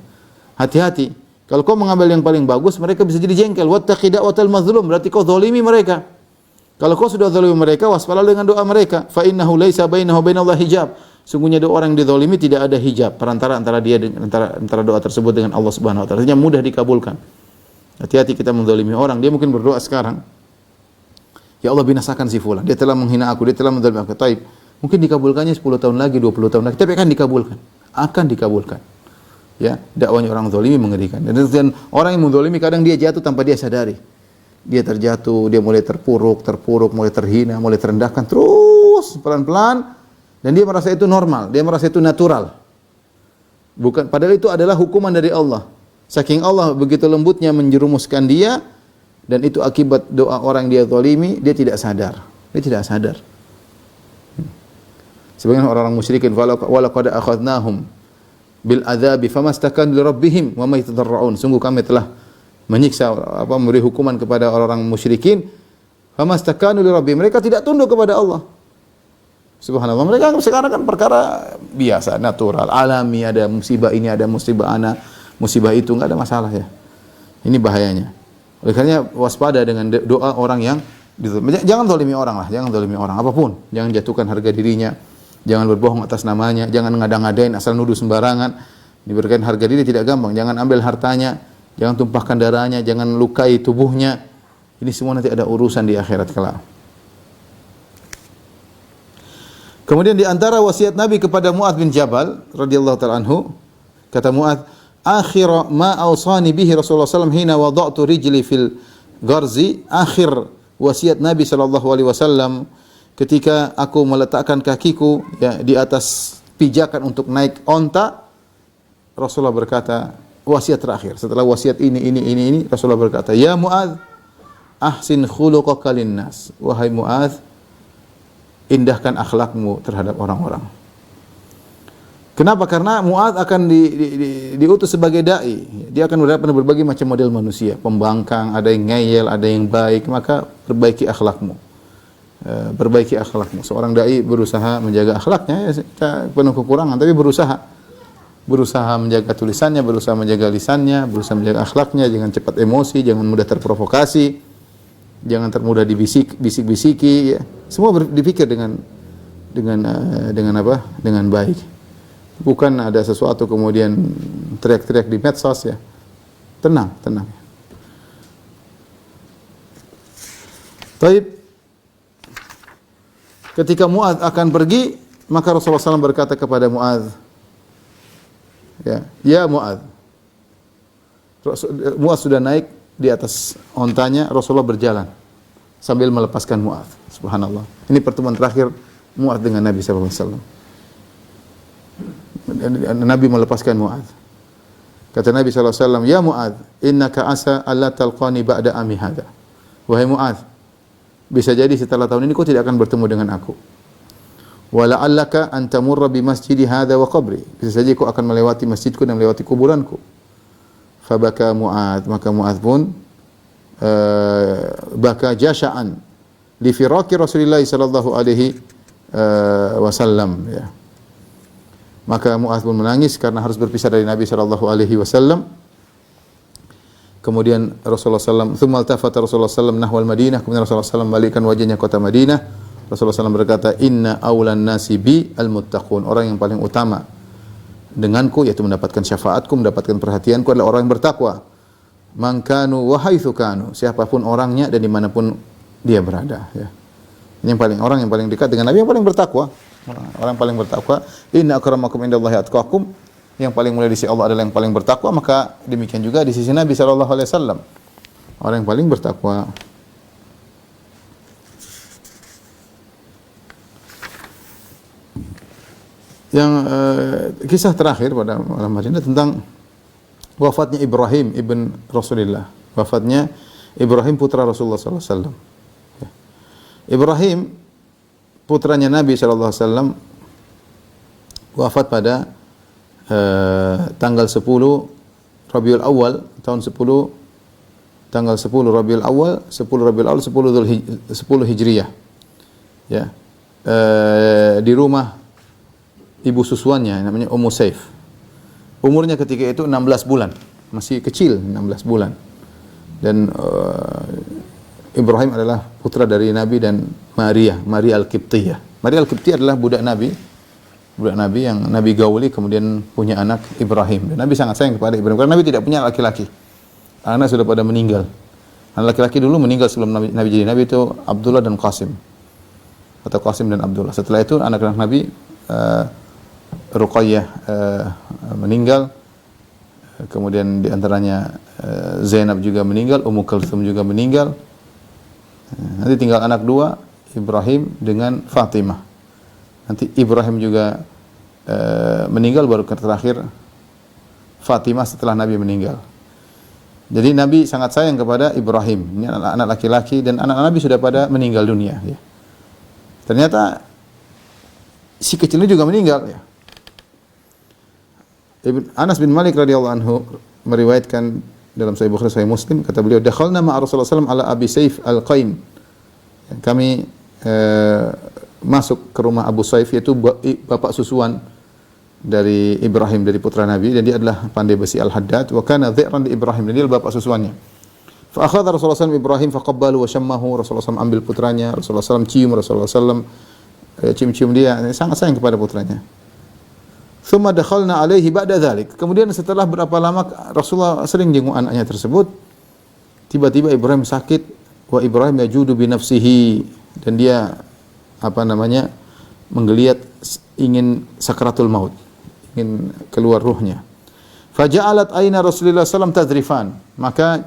Hati-hati. Kalau kau mengambil yang paling bagus, mereka bisa jadi jengkel. Wattaqi da'watal mazlum, berarti kau zalimi mereka. Kalau kau sudah zalimi mereka, waspadalah dengan doa mereka. Fa innahu laisa bainahu bainallahi hijab. Sungguhnya doa orang yang dizalimi tidak ada hijab perantara antara dia antara doa tersebut dengan Allah Subhanahu wa taala. Artinya mudah dikabulkan. Hati-hati kita menzalimi orang. Dia mungkin berdoa sekarang, ya Allah binasakan si fulan. Dia telah menghina aku, dia telah menzalimi aku. Taib. Mungkin dikabulkannya 10 tahun lagi, 20 tahun lagi, tapi akan dikabulkan. Akan dikabulkan. Ya, dakwanya orang zalimi mengerikan. Dan orang yang menzalimi kadang dia jatuh tanpa dia sadari. Dia terjatuh, dia mulai terpuruk, mulai terhina, mulai terendahkan terus pelan-pelan dan dia merasa itu normal, dia merasa itu natural. Bukan, padahal itu adalah hukuman dari Allah. Saking Allah begitu lembutnya menjerumuskan dia dan itu akibat doa orang yang dia zalimi, dia tidak sadar. Dia tidak sadar. Sebagian orang-orang musyrikin walaqad akhadnahum bil adzabi famastakanu li rabbihim wa ma yatadarrun. Sungguh kami telah menyiksa memberi hukuman kepada orang-orang musyrikin, famastakanu li rabbihim, mereka tidak tunduk kepada Allah. Subhanallah, mereka sekarang kan perkara biasa, natural, alami, ada musibah ini, ada musibah ana, musibah itu, enggak ada masalah ya. Ini bahayanya. Oleh karenanya waspada dengan doa orang yang jangan zalimi orang lah, jangan zalimi orang apapun, jangan jatuhkan harga dirinya. Jangan berbohong atas namanya, jangan ngada-ngadain asal nuduh sembarangan. Diberikan harga diri tidak gampang, jangan ambil hartanya, jangan tumpahkan darahnya, jangan lukai tubuhnya. Ini semua nanti ada urusan di akhirat kelak. Kemudian di antara wasiat Nabi kepada Mu'adz bin Jabal radhiyallahu ta'ala anhu, kata Mu'adz, "Akhir ma awsani bihi Rasulullah sallallahu alaihi wasallam hina wada'tu rijli fil gharzi." Akhir wasiat Nabi sallallahu alaihi wasallam ketika aku meletakkan kakiku ya di atas pijakan untuk naik onta, Rasulullah berkata, wasiat terakhir setelah wasiat ini Rasulullah berkata, "Ya Mu'adz, ahsin khuluqaka linnas." Wahai Mu'adz, indahkan akhlakmu terhadap orang-orang. Kenapa? Karena Mu'adz akan diutus sebagai dai. Dia akan berhadapan dengan berbagai macam model manusia, pembangkang, ada yang ngeyel, ada yang baik, maka perbaiki akhlakmu. Perbaiki akhlakmu. Seorang dai berusaha menjaga akhlaknya, ya, kita penuh kekurangan, tapi berusaha menjaga tulisannya, berusaha menjaga lisannya, berusaha menjaga akhlaknya, jangan cepat emosi, jangan mudah terprovokasi, jangan termudah dibisik-bisiki, ya. Semua dipikir dengan apa? Dengan baik. Bukan ada sesuatu kemudian teriak-teriak di medsos, ya. Tenang. Taib. Ketika Mu'adz akan pergi, maka Rasulullah SAW berkata kepada Mu'adz, ya Mu'adz. Mu'adz sudah naik di atas ontanya, Rasulullah berjalan sambil melepaskan Mu'adz. Subhanallah. Ini pertemuan terakhir Mu'adz dengan Nabi SAW. Nabi melepaskan Mu'adz. Kata Nabi SAW, ya Mu'adz, innaka asa alla talqani ba'da ami hadha. Wahai Mu'adz, bisa jadi setelah tahun ini kau tidak akan bertemu dengan aku. Wa la'allaka an tamurra bi masjidi hadha wa qabri. Bisa saja kau akan melewati masjidku dan melewati kuburanku. Fabaka Mu'adz, maka Mu'adz pun baka jasha'an li firaqi Rasulillah sallallahu alaihi wasallam, ya. Maka Mu'adz pun menangis karena harus berpisah dari Nabi sallallahu alaihi wasallam. Kemudian Rasulullah SAW, thumma altafata Rasulullah SAW nahwal Madinah, kemudian Rasulullah SAW balikkan wajahnya kota Madinah. Rasulullah SAW berkata, inna awlan nasi bi al-muttaqun. Orang yang paling utama denganku, yaitu mendapatkan syafaatku, mendapatkan perhatianku adalah orang yang bertakwa. Man kanu wa haitsu kanu. Siapapun orangnya dan dimanapun dia berada, ya. Ini orang yang paling dekat dengan Nabi yang paling bertakwa. Orang yang paling bertakwa, inna akramakum indallahi atqakum. Yang paling mulia di sisi Allah adalah yang paling bertakwa, maka demikian juga di sisi Nabi sallallahu alaihi wasallam. Orang yang paling bertakwa. Yang kisah terakhir pada malam hari ini tentang wafatnya Ibrahim ibn Rasulullah. Wafatnya Ibrahim putra Rasulullah sallallahu alaihi wasallam. Ibrahim putranya Nabi sallallahu alaihi wasallam wafat pada tanggal 10 Rabiul Awal tahun 10 tanggal 10 Rabiul Awal 10 Hijriyah, ya. Di rumah ibu susuannya namanya Ummu Saif. Umurnya ketika itu 16 bulan, masih kecil, 16 bulan. Dan Ibrahim adalah putra dari Nabi dan Maria Al-Qibtiyah. Maria Al-Qibtiyah adalah budak Nabi yang Nabi gauli kemudian punya anak Ibrahim. Dan Nabi sangat sayang kepada Ibrahim karena Nabi tidak punya laki-laki. Anak sudah pada meninggal. Anak laki-laki dulu meninggal sebelum Nabi jadi Nabi itu Abdullah dan Qasim. Atau Qasim dan Abdullah. Setelah itu anak-anak Nabi Ruqayyah meninggal. Kemudian di antaranya Zainab juga meninggal, Ummu Kulthum juga meninggal. Nanti tinggal anak dua, Ibrahim dengan Fatimah. Nanti Ibrahim juga meninggal, baru terakhir Fatimah setelah Nabi meninggal. Jadi Nabi sangat sayang kepada Ibrahim. Ini anak laki-laki dan anak Nabi sudah pada meninggal dunia, ya. Ternyata si kecilnya juga meninggal, ya. Anas bin Malik radhiyallahu anhu meriwayatkan dalam Sahih Bukhari Sahih Muslim, kata beliau, dakhalna ma'a Rasulullah sallallahu alaihi wasallam ala Abi Saif al-Qain. Kami masuk ke rumah Abu Saif, yaitu bapak susuan dari Ibrahim, dari putra Nabi, dan dia adalah pandai besi Al-Haddad, wa kana dhi'ran li Ibrahim, dan dia adalah bapak susuannya. Fa akhadha Rasulullah SAW Ibrahim faqabbalu wa syammahu. Rasulullah SAW ambil putranya, Rasulullah SAW cium, Rasulullah SAW cium-cium dia, sangat sayang kepada putranya. Thumma dakhalna alaihi ba'da dzalik. Kemudian setelah berapa lama Rasulullah sering jenguk anaknya tersebut, tiba-tiba Ibrahim sakit, wa Ibrahim yajudu bi nafsihi, dan dia menggeliat ingin sakratul maut, ingin keluar ruhnya. Faja'alat aina Rasulullah sallallahu tadrifan, maka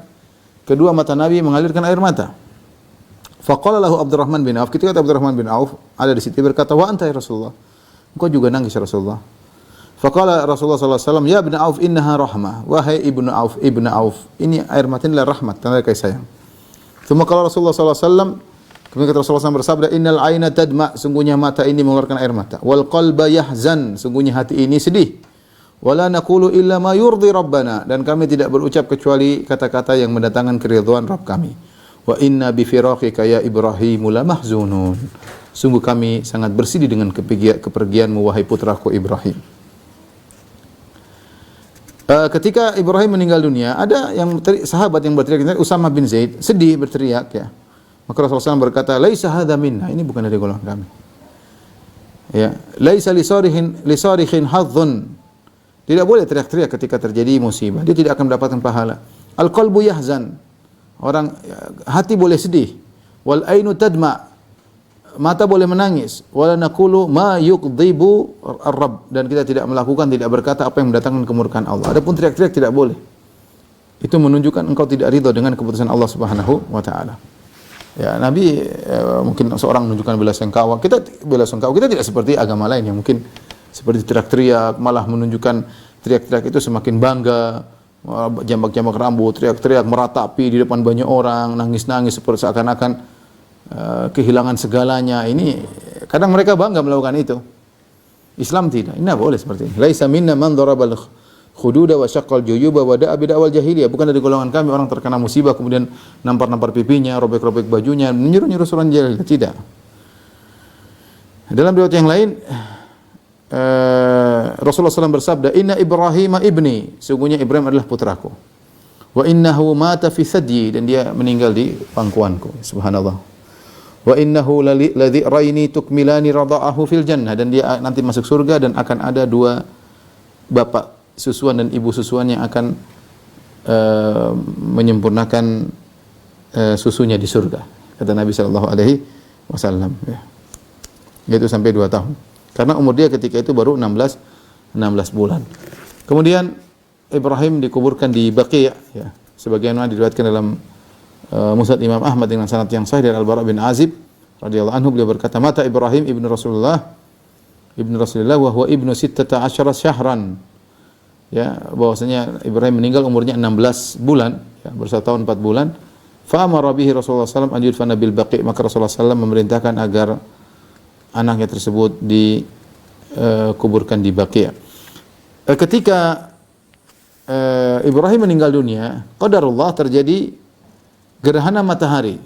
kedua mata Nabi mengalirkan air mata. Faqala lahu Abdurrahman bin Auf, ketika Abdurrahman bin Auf ada di situ, berkata, wa anta ya Rasulullah, engkau juga nangis ya Rasulullah. Faqala Rasulullah sallallahu alaihi wasallam, ya ibn Auf innaha rahmah, wahai ibnu Auf, ini air mata adalah rahmat, tanda kasih sayang. Thumma qala Rasulullah sallallahu alaihi wasallam, Kemudian kata Rasulullah SAW bersabda, innal aina tadma, sungguhnya mata ini mengeluarkan air mata. Wal qalba yahzan, sungguhnya hati ini sedih. Wala naqulu illa ma yurdi rabbana, dan kami tidak berucap kecuali kata-kata yang mendatangkan keridhaan Rabb kami. Wa inna bi firaqika ya Ibrahim la mahzunun. Sungguh kami sangat bersedih dengan kepergianmu wahai putraku Ibrahim. Ketika Ibrahim meninggal dunia, ada sahabat yang berteriak, Usamah bin Zaid, sedih berteriak ya. Maka Rasulullah SAW berkata, "Laisa hadza minna." Ini bukan dari golongan kami. Ya, "Laisa li sarikhin hadzun." Tidak boleh teriak-teriak ketika terjadi musibah. Dia tidak akan mendapatkan pahala. Al-qalbu yahzan. Hati boleh sedih. Wal ainu tadma. Mata boleh menangis. Wala naqulu ma yuqdhibu ar-rabb, dan kita tidak berkata apa yang mendatangkan kemurkaan Allah. Adapun teriak-teriak tidak boleh. Itu menunjukkan engkau tidak ridha dengan keputusan Allah Subhanahu wa taala. Ya, Nabi mungkin seorang menunjukkan bela sungkawa. Kita tidak seperti agama lain yang mungkin seperti teriak-teriak, malah menunjukkan teriak-teriak itu semakin bangga, jambak-jambak rambut, teriak-teriak meratapi di depan banyak orang, nangis-nangis seperti seakan-akan kehilangan segalanya. Ini kadang mereka bangga melakukan itu. Islam tidak. Ini boleh seperti ini. Laisa minna man darabal khududa wa syaqqal juyuba wa da'a bid'awal jahiliyah. Bukan dari golongan kami orang terkena musibah kemudian nampar-nampar pipinya, robek-robek bajunya, menyuruh-nyuruh suruhan jahiliyah. Tidak. Dalam riwayat yang lain Rasulullah SAW bersabda, "Inna Ibrahim ibni." Sungguhnya Ibrahim adalah putraku. Wa innahu mata fi thadyi, dan dia meninggal di pangkuanku. Subhanallah. Wa innahu ladzi raini tukmilani rada'ahu fil jannah, dan dia nanti masuk surga dan akan ada dua bapak susuan dan ibu susuan yang akan menyempurnakan susunya di surga, kata Nabi sallallahu alaihi wasallam, ya. Yaitu sampai 2 tahun. Karena umur dia ketika itu baru 16 bulan. Kemudian Ibrahim dikuburkan di Baqi', ya. Sebagaimana diriwayatkan dalam Musnad Imam Ahmad dengan sanad yang sahih dari Al-Bara' bin Azib radhiyallahu anhu, beliau berkata, "Mata Ibrahim ibnu Rasulullah wa huwa ibnu 16 syahran." Ya, bahwasanya Ibrahim meninggal umurnya 16 bulan, ya, bersatu tahun 4 bulan. Fa amara bihi Rasulullah sallallahu alaihi wasallam an yudfana bil Baqi', maka Rasulullah sallallahu memerintahkan agar anaknya tersebut dikuburkan di Baqi'. Ketika Ibrahim meninggal dunia, qadarullah, terjadi gerhana matahari.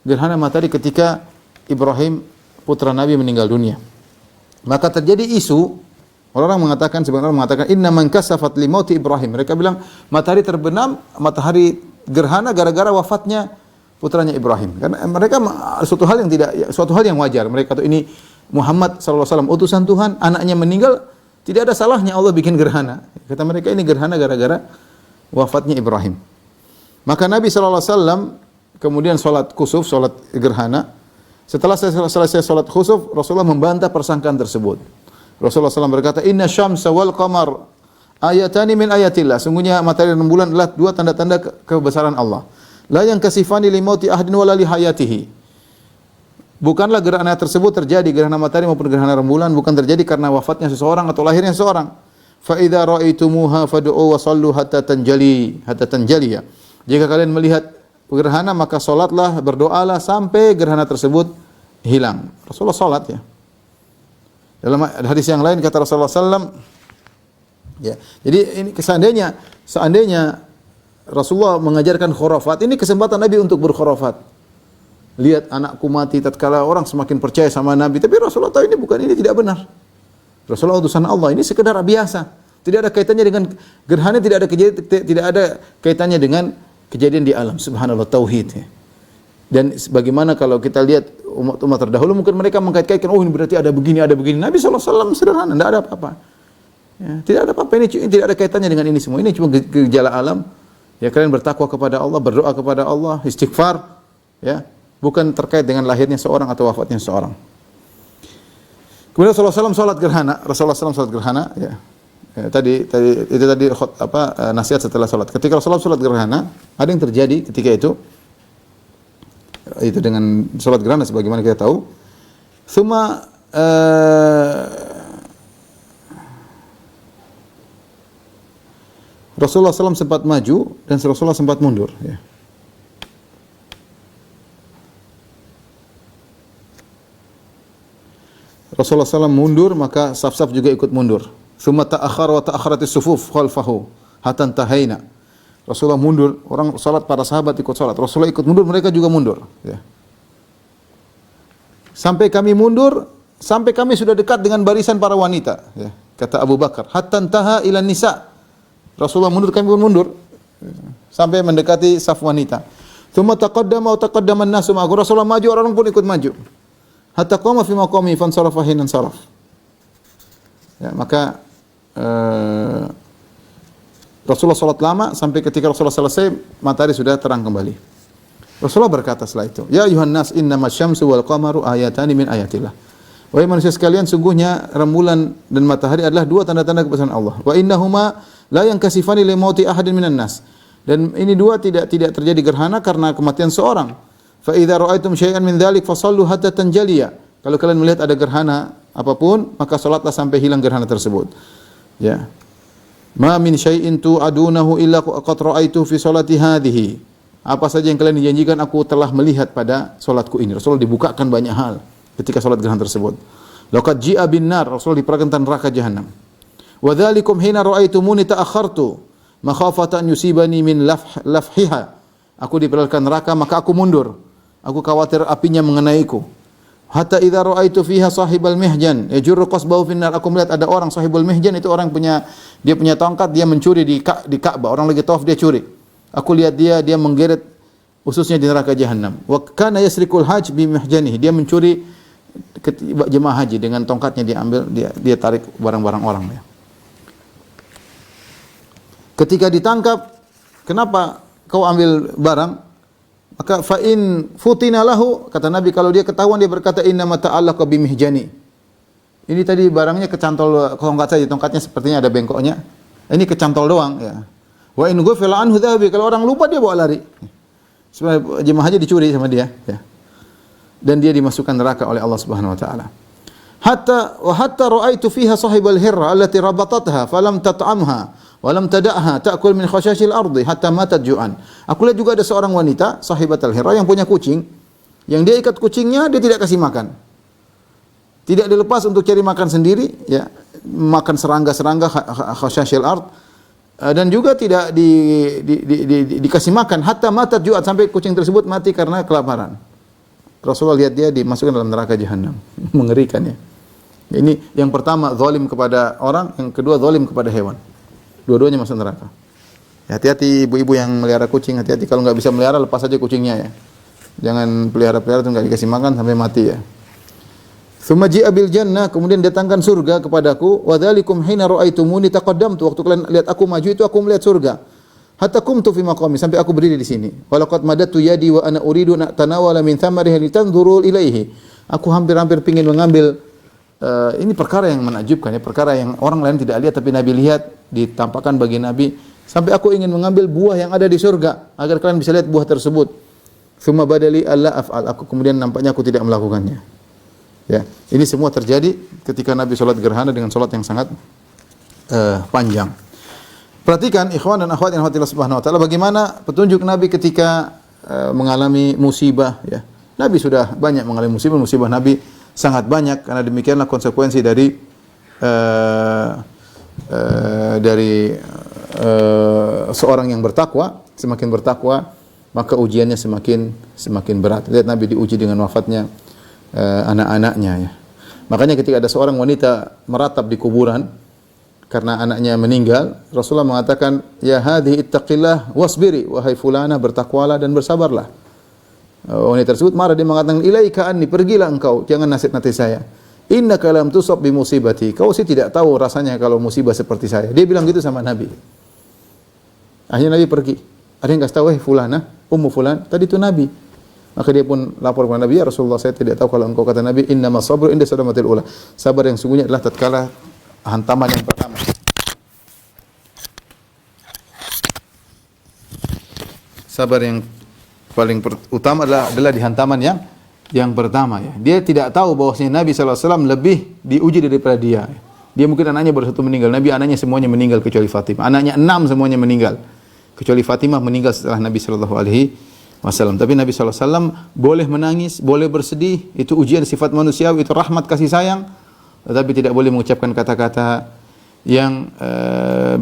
Gerhana matahari ketika Ibrahim putra Nabi meninggal dunia. Maka terjadi isu, orang-orang mengatakan, sebagian orang mengatakan, inna man kasafat li mauti Ibrahim. Mereka bilang matahari terbenam, matahari gerhana gara-gara wafatnya putranya Ibrahim. Karena mereka suatu hal yang wajar. Mereka kata ini Muhammad sallallahu alaihi wasallam utusan Tuhan, anaknya meninggal, tidak ada salahnya Allah bikin gerhana. Kata mereka ini gerhana gara-gara wafatnya Ibrahim. Maka Nabi SAW kemudian sholat khusuf, sholat gerhana. Setelah selesai sholat khusuf, Rasulullah membantah persangkaan tersebut. Rasulullah SAW berkata, "Inna syamsa wal qamar ayatani min ayatillah." Sungguhnya matahari dan bulan adalah 2 tanda-tanda kebesaran Allah. La yang kasifani li mauti ahadin wala li hayatihi. Bukanlah gerhana tersebut terjadi, gerhana matahari maupun gerhana rembulan, bukan terjadi karena wafatnya seseorang atau lahirnya seseorang. Fa idza ra'aitumuha fad'u wa sallu hatta tanjaliya. Jika kalian melihat gerhana, maka solatlah, berdoalah sampai gerhana tersebut hilang. Rasulullah solat, ya. Dalam hadis yang lain kata Rasulullah SAW, ya. Jadi ini seandainya Rasulullah mengajarkan khurafat, ini kesempatan Nabi untuk berkhurafat. Lihat anakku mati, tatkala orang semakin percaya sama Nabi. Tapi Rasulullah tahu ini tidak benar. Rasulullah utusan Allah, ini sekedar biasa. Tidak ada kaitannya dengan gerhana, tidak ada kaitannya dengan kejadian di alam. Subhanallah, tauhid, ya. Dan bagaimana kalau kita lihat umat terdahulu, mungkin mereka mengkait-kaitkan, oh ini berarti ada begini. Nabi SAW sederhana, tidak ada apa-apa. Ya, tidak ada apa-apa, ini tidak ada kaitannya dengan ini semua. Ini cuma gejala alam. Ya, kalian bertakwa kepada Allah, berdoa kepada Allah, istighfar, ya, bukan terkait dengan lahirnya seorang atau wafatnya seorang. Kemudian Rasulullah SAW salat gerhana, ya. Ya, tadi nasihat setelah salat. Ketika Rasulullah salat gerhana, ada yang terjadi ketika itu dengan salat gerhana sebagaimana kita tahu. Suma Rasulullah SAW sempat maju dan Rasulullah sempat mundur, ya. Rasulullah SAW mundur, maka saf-saf juga ikut mundur. Tsumma ta'akhkhara wa ta'akhkharatis sufuf khalfahu hatta tahaina. Rasulullah mundur, orang salat, para sahabat ikut salat. Rasulullah ikut mundur, mereka juga mundur, ya. Sampai kami mundur, sampai kami sudah dekat dengan barisan para wanita, ya. Kata Abu Bakar, hatta taha ila nisa. Rasulullah mundur, kami pun mundur sampai mendekati saf wanita. Tsumma taqaddama wa taqaddama an-nasu ma'ahu. Rasulullah maju, orang pun ikut maju. Hatta qama fi maqami fansarafa hinan saraf. Ya, maka Rasulullah salat lama sampai ketika Rasulullah selesai matahari sudah terang kembali. Rasulullah berkata setelah itu, "Ya ayuhan nas, innamas syamsu wal qamaru ayatani min ayatillah." Wahai manusia sekalian, sungguhnya rembulan dan matahari adalah dua tanda-tanda kebesaran Allah. Wa innahuma la yankasifani li mauti ahadin minan nas. Dan ini dua tidak terjadi gerhana karena kematian seorang. Fa idza ra'aitum syai'an min dzalik fasallu hatta tanjaliya. Kalau kalian melihat ada gerhana apapun, maka salatlah sampai hilang gerhana tersebut. Ya. Ma min syai'in tu'adunahu illa qad ra'aitu fi salati hadhihi. Apa saja yang kalian dijanjikan aku telah melihat pada salatku ini. Rasulullah dibukakan banyak hal ketika salat gerhana tersebut. Laqad ji'a bin nar, Rasulullah diperagakan tentang neraka jahanam. Wa dzalikum hina ra'aitumuni ta'akhartu makhafata an yusibani min lafhiha. Aku diperagakan neraka maka aku mundur. Aku khawatir apinya mengenaiku. Hatta idza ra'aitu fiha sahibal mihjan yajurru qasbahu fin nar. Aku melihat ada orang sahibul mihjan, itu orang punya tongkat, dia mencuri di Ka'bah. Orang lagi tawaf dia curi. Aku lihat dia menggeret ususnya di neraka jahanam. Wa kana yasrikul hajj bi mihjanihi. Dia mencuri jemaah haji dengan tongkatnya, dia ambil, dia tarik barang-barang orang, ya. Ketika ditangkap, kenapa kau ambil barang? Maka fa in futina lahu, kata Nabi, kalau dia ketahuan dia berkata inna ma ta'allaqa bi mihjani. Ini tadi barangnya kecantol tongkat saja, tongkatnya sepertinya ada bengkoknya. Ini kecantol doang, ya. Wa in ghufila anhu dhahabi, kalau orang lupa dia bawa lari. Sebenarnya jemaah haji dicuri sama dia, ya. Dan dia dimasukkan neraka oleh Allah Subhanahu wa taala. Hatta ra'aitu fiha sahibal hirra allati rabatatha falam tat'amha wa lam tada'ha ta'kul min khashashil ardi hatta matat ju'an. Aku lihat juga ada seorang wanita sahibatul hirra yang punya kucing, yang dia ikat kucingnya, dia tidak kasih makan. Tidak dilepas untuk cari makan sendiri, ya. Makan serangga-serangga khashashil ard. Dan juga tidak dikasih makan hatta matat ju'an, sampai kucing tersebut mati karena kelaparan. Rasulullah lihat dia dimasukkan dalam neraka jahanam. Mengerikan, ya. Ini yang pertama zalim kepada orang, yang kedua zalim kepada hewan. Dua-duanya masuk neraka. Ya, hati-hati ibu-ibu yang melihara kucing, hati-hati kalau nggak bisa melihara lepas saja kucingnya, ya. Jangan pelihara-pelihara itu nggak dikasih makan sampai mati, ya. Tsumma ji'a bil jannah, kemudian datangkan surga kepadaku. Wa dzalikum hina ra'aitumuni taqaddamtu, waktu kalian lihat aku maju itu aku melihat surga. Hatta qumtu fi maqami, sampai aku berdiri di sini. Walaqad madattu yadi wa ana uridu an tanawala min thamarihi litanzuru ilaihi. Aku hampir-hampir ingin mengambil, ini perkara yang menakjubkan, ya, perkara yang orang lain tidak lihat tapi Nabi lihat, ditampakkan bagi Nabi. Sampai aku ingin mengambil buah yang ada di surga agar kalian bisa lihat buah tersebut. Tsumma badali alla af'al, aku kemudian nampaknya aku tidak melakukannya. Ya, ini semua terjadi ketika Nabi salat gerhana dengan salat yang sangat panjang. Perhatikan ikhwan dan akhwat yang Allah Subhanahu wa taala, bagaimana petunjuk Nabi ketika mengalami musibah, ya. Nabi sudah banyak mengalami musibah Nabi sangat banyak, karena demikianlah konsekuensi dari seorang yang bertakwa. Semakin bertakwa maka ujiannya semakin berat. Lihat Nabi diuji dengan wafatnya anak-anaknya, ya. Makanya ketika ada seorang wanita meratap di kuburan karena anaknya meninggal, Rasulullah mengatakan, ya hadhihi ittaqillah wasbiri, wahai fulana bertakwalah dan bersabarlah. Wanita tersebut marah, dia mengatakan, ilaika anni, pergilah engkau, jangan nasihati saya. Innaka lam tusab bi musibati, kau sih tidak tahu rasanya kalau musibah seperti saya. Dia bilang gitu sama Nabi. Akhirnya Nabi pergi. Ada yang kasih tahu, fulana, ummu fulan, tadi itu Nabi. Maka dia pun lapor kepada Nabi, ya Rasulullah, saya tidak tahu kalau engkau, kata Nabi, innamas sabru inda sadamatil ula. Sabar yang sungguhnya adalah tatkala hantaman yang pertama. Sabar yang paling utama adalah di hantaman yang pertama, ya. Dia tidak tahu bahwasanya Nabi SAW lebih diuji daripada dia. Dia mungkin anaknya baru satu meninggal. Nabi anaknya semuanya meninggal kecuali Fatimah. Anaknya 6 semuanya meninggal. Kecuali Fatimah meninggal setelah Nabi SAW. Tapi Nabi SAW boleh menangis, boleh bersedih. Itu ujian sifat manusiawi, itu rahmat kasih sayang. tetapi tidak boleh mengucapkan kata-kata yang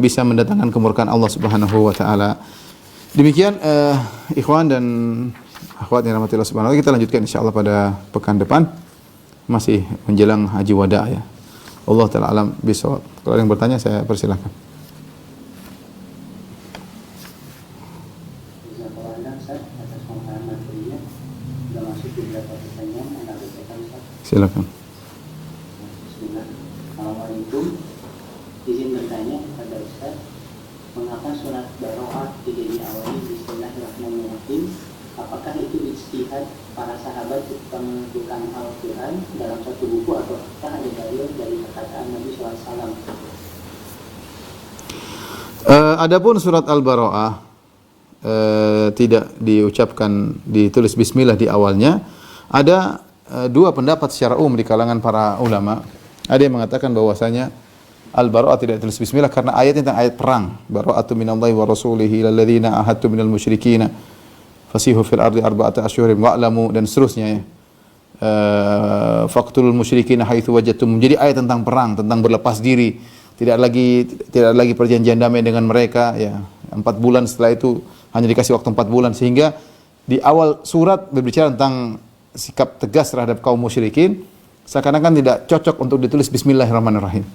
bisa mendatangkan kemurkaan Allah Subhanahu wa taala. Demikian ikhwan dan akhwat yang rahmatillah subhanahu wa taala, kita lanjutkan insyaallah pada pekan depan, masih menjelang haji wada ya. Allah taala alam bisawab. Kalau ada yang bertanya saya persilahkan. Silakan.
Assalamualaikum. Izin bertanya kepada Ustaz, mengapa surat Baroah tidak diawali Bismillahirrahmanirrahim? Apakah itu ijtihad para sahabat ketika menentukan Al-Quran dalam satu buku, atau apakah ada dalil dari perkataan Nabi SAW?
Adapun surat Al-Baroah tidak diucapkan, ditulis Bismillah di awalnya. Ada dua pendapat secara umum di kalangan para ulama. Ada yang mengatakan bahwasanya Al-Baro'ah tidak ditulis Bismillah karena ayatnya tentang ayat perang. Bara'atu minallahi wa rasulihi ilal ladzina ahadtu minal musyrikina fasihu fil ardi arba'ata asyhurin wa'lamu, dan seterusnya ya. Faqtulul musyrikina haitsu wajadtum. Jadi ayat tentang perang, tentang berlepas diri. Tidak lagi perjanjian damai dengan mereka ya. 4 bulan setelah itu hanya dikasih waktu 4 bulan, sehingga di awal surat berbicara tentang sikap tegas terhadap kaum musyrikin, seakan-akan tidak cocok untuk ditulis Bismillahirrahmanirrahim.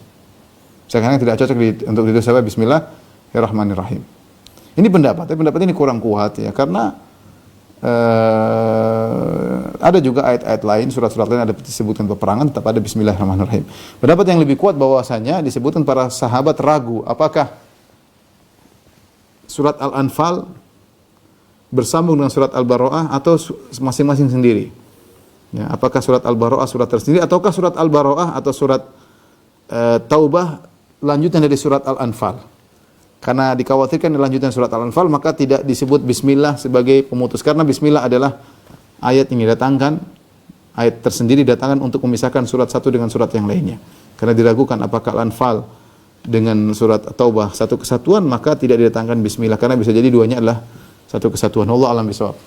Sekarang tidak cocok untuk ditulis apa? Bismillahirrahmanirrahim. Ini pendapat, tapi pendapat ini kurang kuat ya, karena ada juga ayat-ayat lain, surat-surat lain ada disebutkan peperangan, tetap ada Bismillahirrahmanirrahim. Pendapat yang lebih kuat bahwasanya disebutkan para sahabat ragu apakah surat Al-Anfal bersambung dengan surat Al-Baro'ah atau masing-masing sendiri. Ya, apakah surat Al-Baro'ah surat tersendiri, ataukah surat Al-Baro'ah atau surat Taubah lanjutan dari surat Al-Anfal. Karena dikhawatirkan lanjutan surat Al-Anfal maka tidak disebut Bismillah sebagai pemutus, karena Bismillah adalah ayat yang didatangkan, ayat tersendiri didatangkan untuk memisahkan surat satu dengan surat yang lainnya. Karena diragukan apakah Al-Anfal dengan surat Taubah satu kesatuan, maka tidak didatangkan Bismillah, karena bisa jadi duanya adalah satu kesatuan. Allah alam bisawab.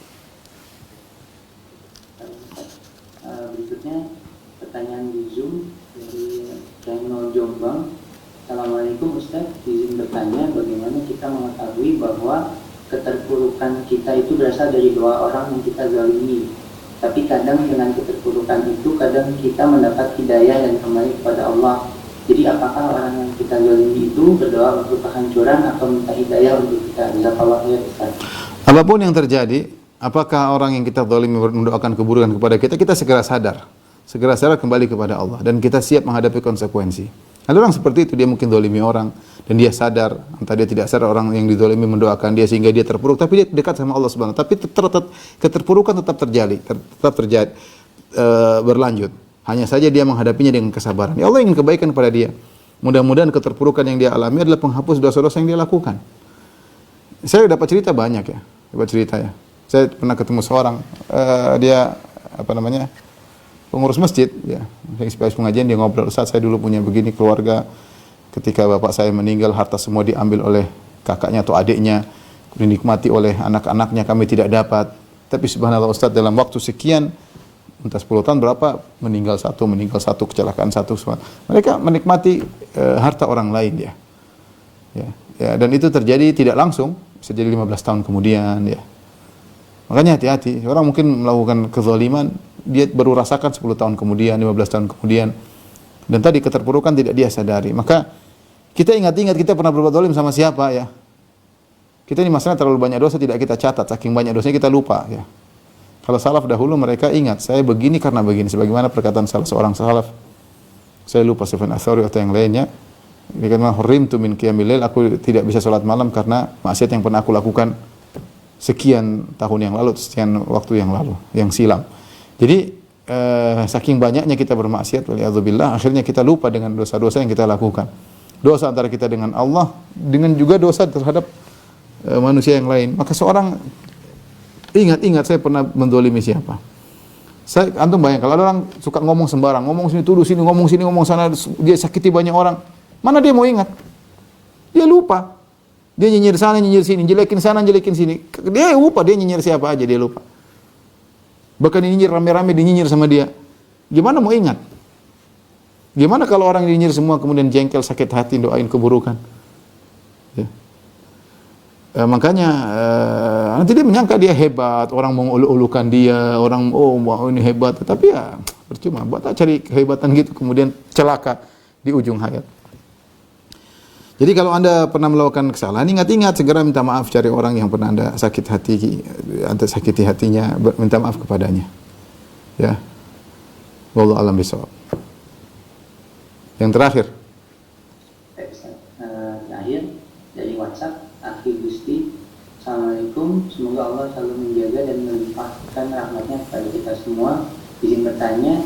Berikutnya pertanyaan di Zoom dari channel Jombang. Assalamualaikum Ustaz, izin bertanya bagaimana kita mengetahui bahwa keterpurukan kita itu berasal dari dua orang yang kita zalimi. Tapi kadang dengan keterpurukan itu kadang kita mendapat hidayah dan kembali kepada Allah. Jadi apakah orang yang kita zalimi itu berdoa untuk kehancuran atau minta hidayah untuk kita? Jazakallahu khairan Ustaz.
Apapun yang terjadi, apakah orang yang kita zalimi mendoakan keburukan kepada kita, kita segera sadar kembali kepada Allah dan kita siap menghadapi konsekuensi. Ada orang seperti itu, dia mungkin zalimi orang dan dia sadar, entah dia tidak sadar orang yang dizalimi mendoakan dia sehingga dia terpuruk, tapi dia dekat sama Allah Subhanahu wa taala. Tapi keterpurukan tetap terjadi, berlanjut. Hanya saja dia menghadapinya dengan kesabaran. Ya Allah ingin kebaikan pada dia. Mudah-mudahan keterpurukan yang dia alami adalah penghapus dosa-dosa yang dia lakukan. Saya dapat cerita banyak ya, Saya pernah ketemu seorang, dia pengurus masjid, ya, habis pengajian dia ngobrol, Ustaz saya dulu punya begini keluarga, ketika bapak saya meninggal harta semua diambil oleh kakaknya atau adiknya, dinikmati oleh anak-anaknya, kami tidak dapat. Tapi subhanallah Ustaz dalam waktu sekian, entah 10 tahun berapa, meninggal satu, kecelakaan satu. Mereka menikmati harta orang lain ya. Ya, dan itu terjadi tidak langsung, bisa jadi 15 tahun kemudian ya. Makanya hati-hati, orang mungkin melakukan kezaliman, dia baru rasakan 10 tahun kemudian, 15 tahun kemudian. Dan tadi keterpurukan tidak dia sadari. Maka kita ingat-ingat kita pernah berbuat zalim sama siapa ya. Kita ini masalahnya terlalu banyak dosa tidak kita catat, saking banyak dosanya kita lupa ya. Kalau salaf dahulu mereka ingat, saya begini karena begini. Sebagaimana perkataan salah seorang salaf, saya lupa Sufyan Ats-Tsauri atau yang lainnya. Dia kata, "Hurrimtu min qiyamil lail," aku tidak bisa salat malam karena maksiat yang pernah aku lakukan sekian tahun yang lalu, sekian waktu yang lalu, yang silam. Jadi saking banyaknya kita bermaksiat, waliyadzubillah, akhirnya kita lupa dengan dosa-dosa yang kita lakukan. Dosa antara kita dengan Allah, dengan juga dosa terhadap manusia yang lain. Maka seorang ingat saya pernah menzalimi siapa. Antum bayangkan kalau ada orang suka ngomong sembarang, ngomong sini tuduh sini, ngomong sini ngomong sana, dia sakiti banyak orang. Mana dia mau ingat? Dia lupa. Dia nyinyir sana, nyinyir sini, jelekin sana, jelekin sini. Dia lupa dia nyinyir siapa aja, dia lupa. Bahkan nyinyir rame-rame, dia nyinyir sama dia. Gimana mau ingat? Gimana kalau orang nyinyir semua kemudian jengkel, sakit hati, doain keburukan? Ya. Makanya nanti dia menyangka dia hebat, orang mau ulu-ulukan dia, orang oh wah ini hebat, tapi ya percuma. Buat cari kehebatan gitu kemudian celaka di ujung hayat. Jadi kalau Anda pernah melakukan kesalahan, ingat-ingat segera minta maaf, cari orang yang pernah Anda sakit hati, Anda sakiti hatinya, minta maaf kepadanya. Ya. Wallahu a'lam bishawab. Yang terakhir.
Terakhir dari WhatsApp, Akhi Gusti. Assalamualaikum, semoga Allah selalu menjaga dan melimpahkan rahmatnya kepada kita semua. Izin bertanya,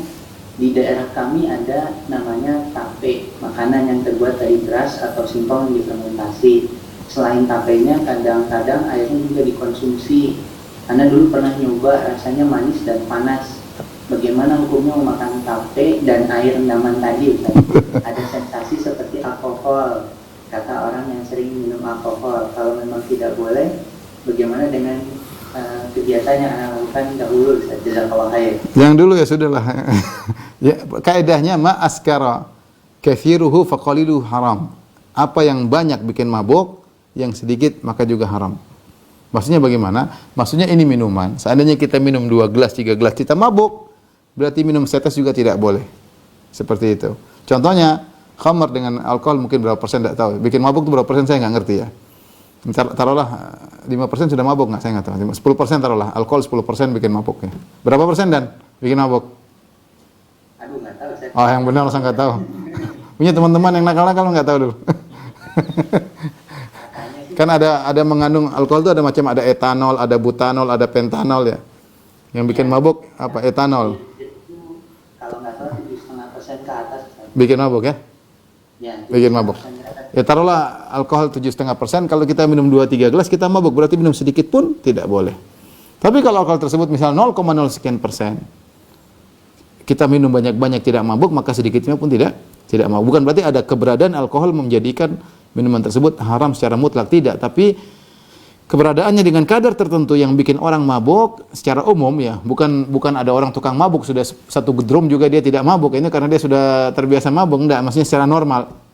di daerah kami ada namanya tape, makanan yang terbuat dari beras atau singkong yang difermentasi. Selain tapenya, kadang-kadang airnya juga dikonsumsi. Karena dulu pernah nyoba, rasanya manis dan panas. Bagaimana hukumnya memakan tape dan air rendaman tadi, Ustaz? Ada sensasi seperti alkohol, kata orang yang sering minum alkohol. Kalau memang tidak boleh, bagaimana dengan kegiatan yang Anda lakukan dahulu, Ustaz? Jazakallahu khair.
Yang dulu ya sudahlah. Ya, kaidahnya ma askara kathiruhu faqaliluhu haram. Apa yang banyak bikin mabuk, yang sedikit maka juga haram. Maksudnya bagaimana? Maksudnya ini minuman. Seandainya kita minum 2 gelas, 3 gelas kita mabuk, berarti minum setes juga tidak boleh. Seperti itu. Contohnya, khamar dengan alkohol mungkin berapa persen tidak tahu. Bikin mabuk itu berapa persen saya nggak ngerti ya. Taruhlah 5% sudah mabuk nggak? Saya nggak tahu. 10% taruhlah. Alkohol 10% bikin mabuk ya. Berapa persen dan bikin mabuk?
Aduh, nggak tahu, Ustaz.
Oh, yang benar langsung nggak tahu. Punya teman-teman yang nakal-nakal nggak tahu dulu. Kan ada mengandung alkohol itu ada macam, ada etanol, ada butanol, ada pentanol ya. Yang bikin mabuk apa? Etanol.
Kalau nggak salah 7,5% ke atas, Ustaz.
Bikin mabuk ya?
Ya,
Bikin mabuk. Ya taruhlah alkohol 7,5%, kalau kita minum 2-3 gelas kita mabuk, berarti minum sedikit pun tidak boleh. Tapi kalau alkohol tersebut misal 0,0 sekian persen, kita minum banyak-banyak tidak mabuk, maka sedikitnya pun tidak mabuk. Bukan berarti ada keberadaan alkohol menjadikan minuman tersebut haram secara mutlak, tidak. Tapi keberadaannya dengan kadar tertentu yang bikin orang mabuk secara umum ya, bukan ada orang tukang mabuk sudah 1 drum juga dia tidak mabuk, ini karena dia sudah terbiasa mabuk, enggak, maksudnya secara normal.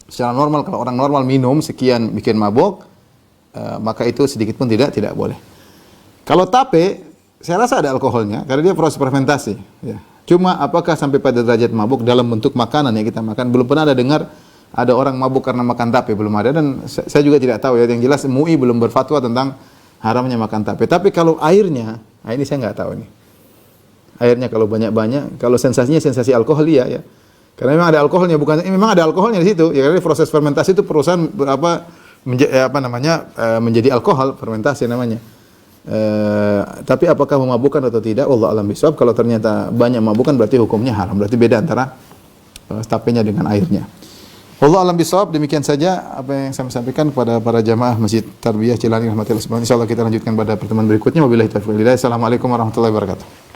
Secara normal kalau orang normal minum sekian bikin mabuk, maka itu sedikit pun tidak boleh. Kalau tape, saya rasa ada alkoholnya karena dia proses fermentasi ya. Cuma apakah sampai pada derajat mabuk dalam bentuk makanan yang kita makan, belum pernah ada dengar ada orang mabuk karena makan tape, belum ada, dan saya juga tidak tahu ya. Yang jelas MUI belum berfatwa tentang haramnya makan tape. Tapi kalau airnya, nah ini saya nggak tahu nih. Airnya kalau banyak-banyak, kalau sensasinya sensasi alkohol ya. Karena memang ada alkoholnya, bukan memang ada alkoholnya di situ. Ya karena proses fermentasi itu perusahaan menjadi alkohol, fermentasi namanya. Tapi apakah memabukkan atau tidak? Wallahu a'lam bishawab. Kalau ternyata banyak memabukkan berarti hukumnya haram. Berarti beda antara tapenya dengan airnya. Wallahu a'lam bishawab. Demikian saja apa yang saya sampaikan kepada para jamaah Masjid Tarbiyah Cilani rahmatillah subhanahu. Insyaallah kita lanjutkan pada pertemuan berikutnya. Wabillahi taufiq wal hidayah. Assalamualaikum warahmatullahi wabarakatuh.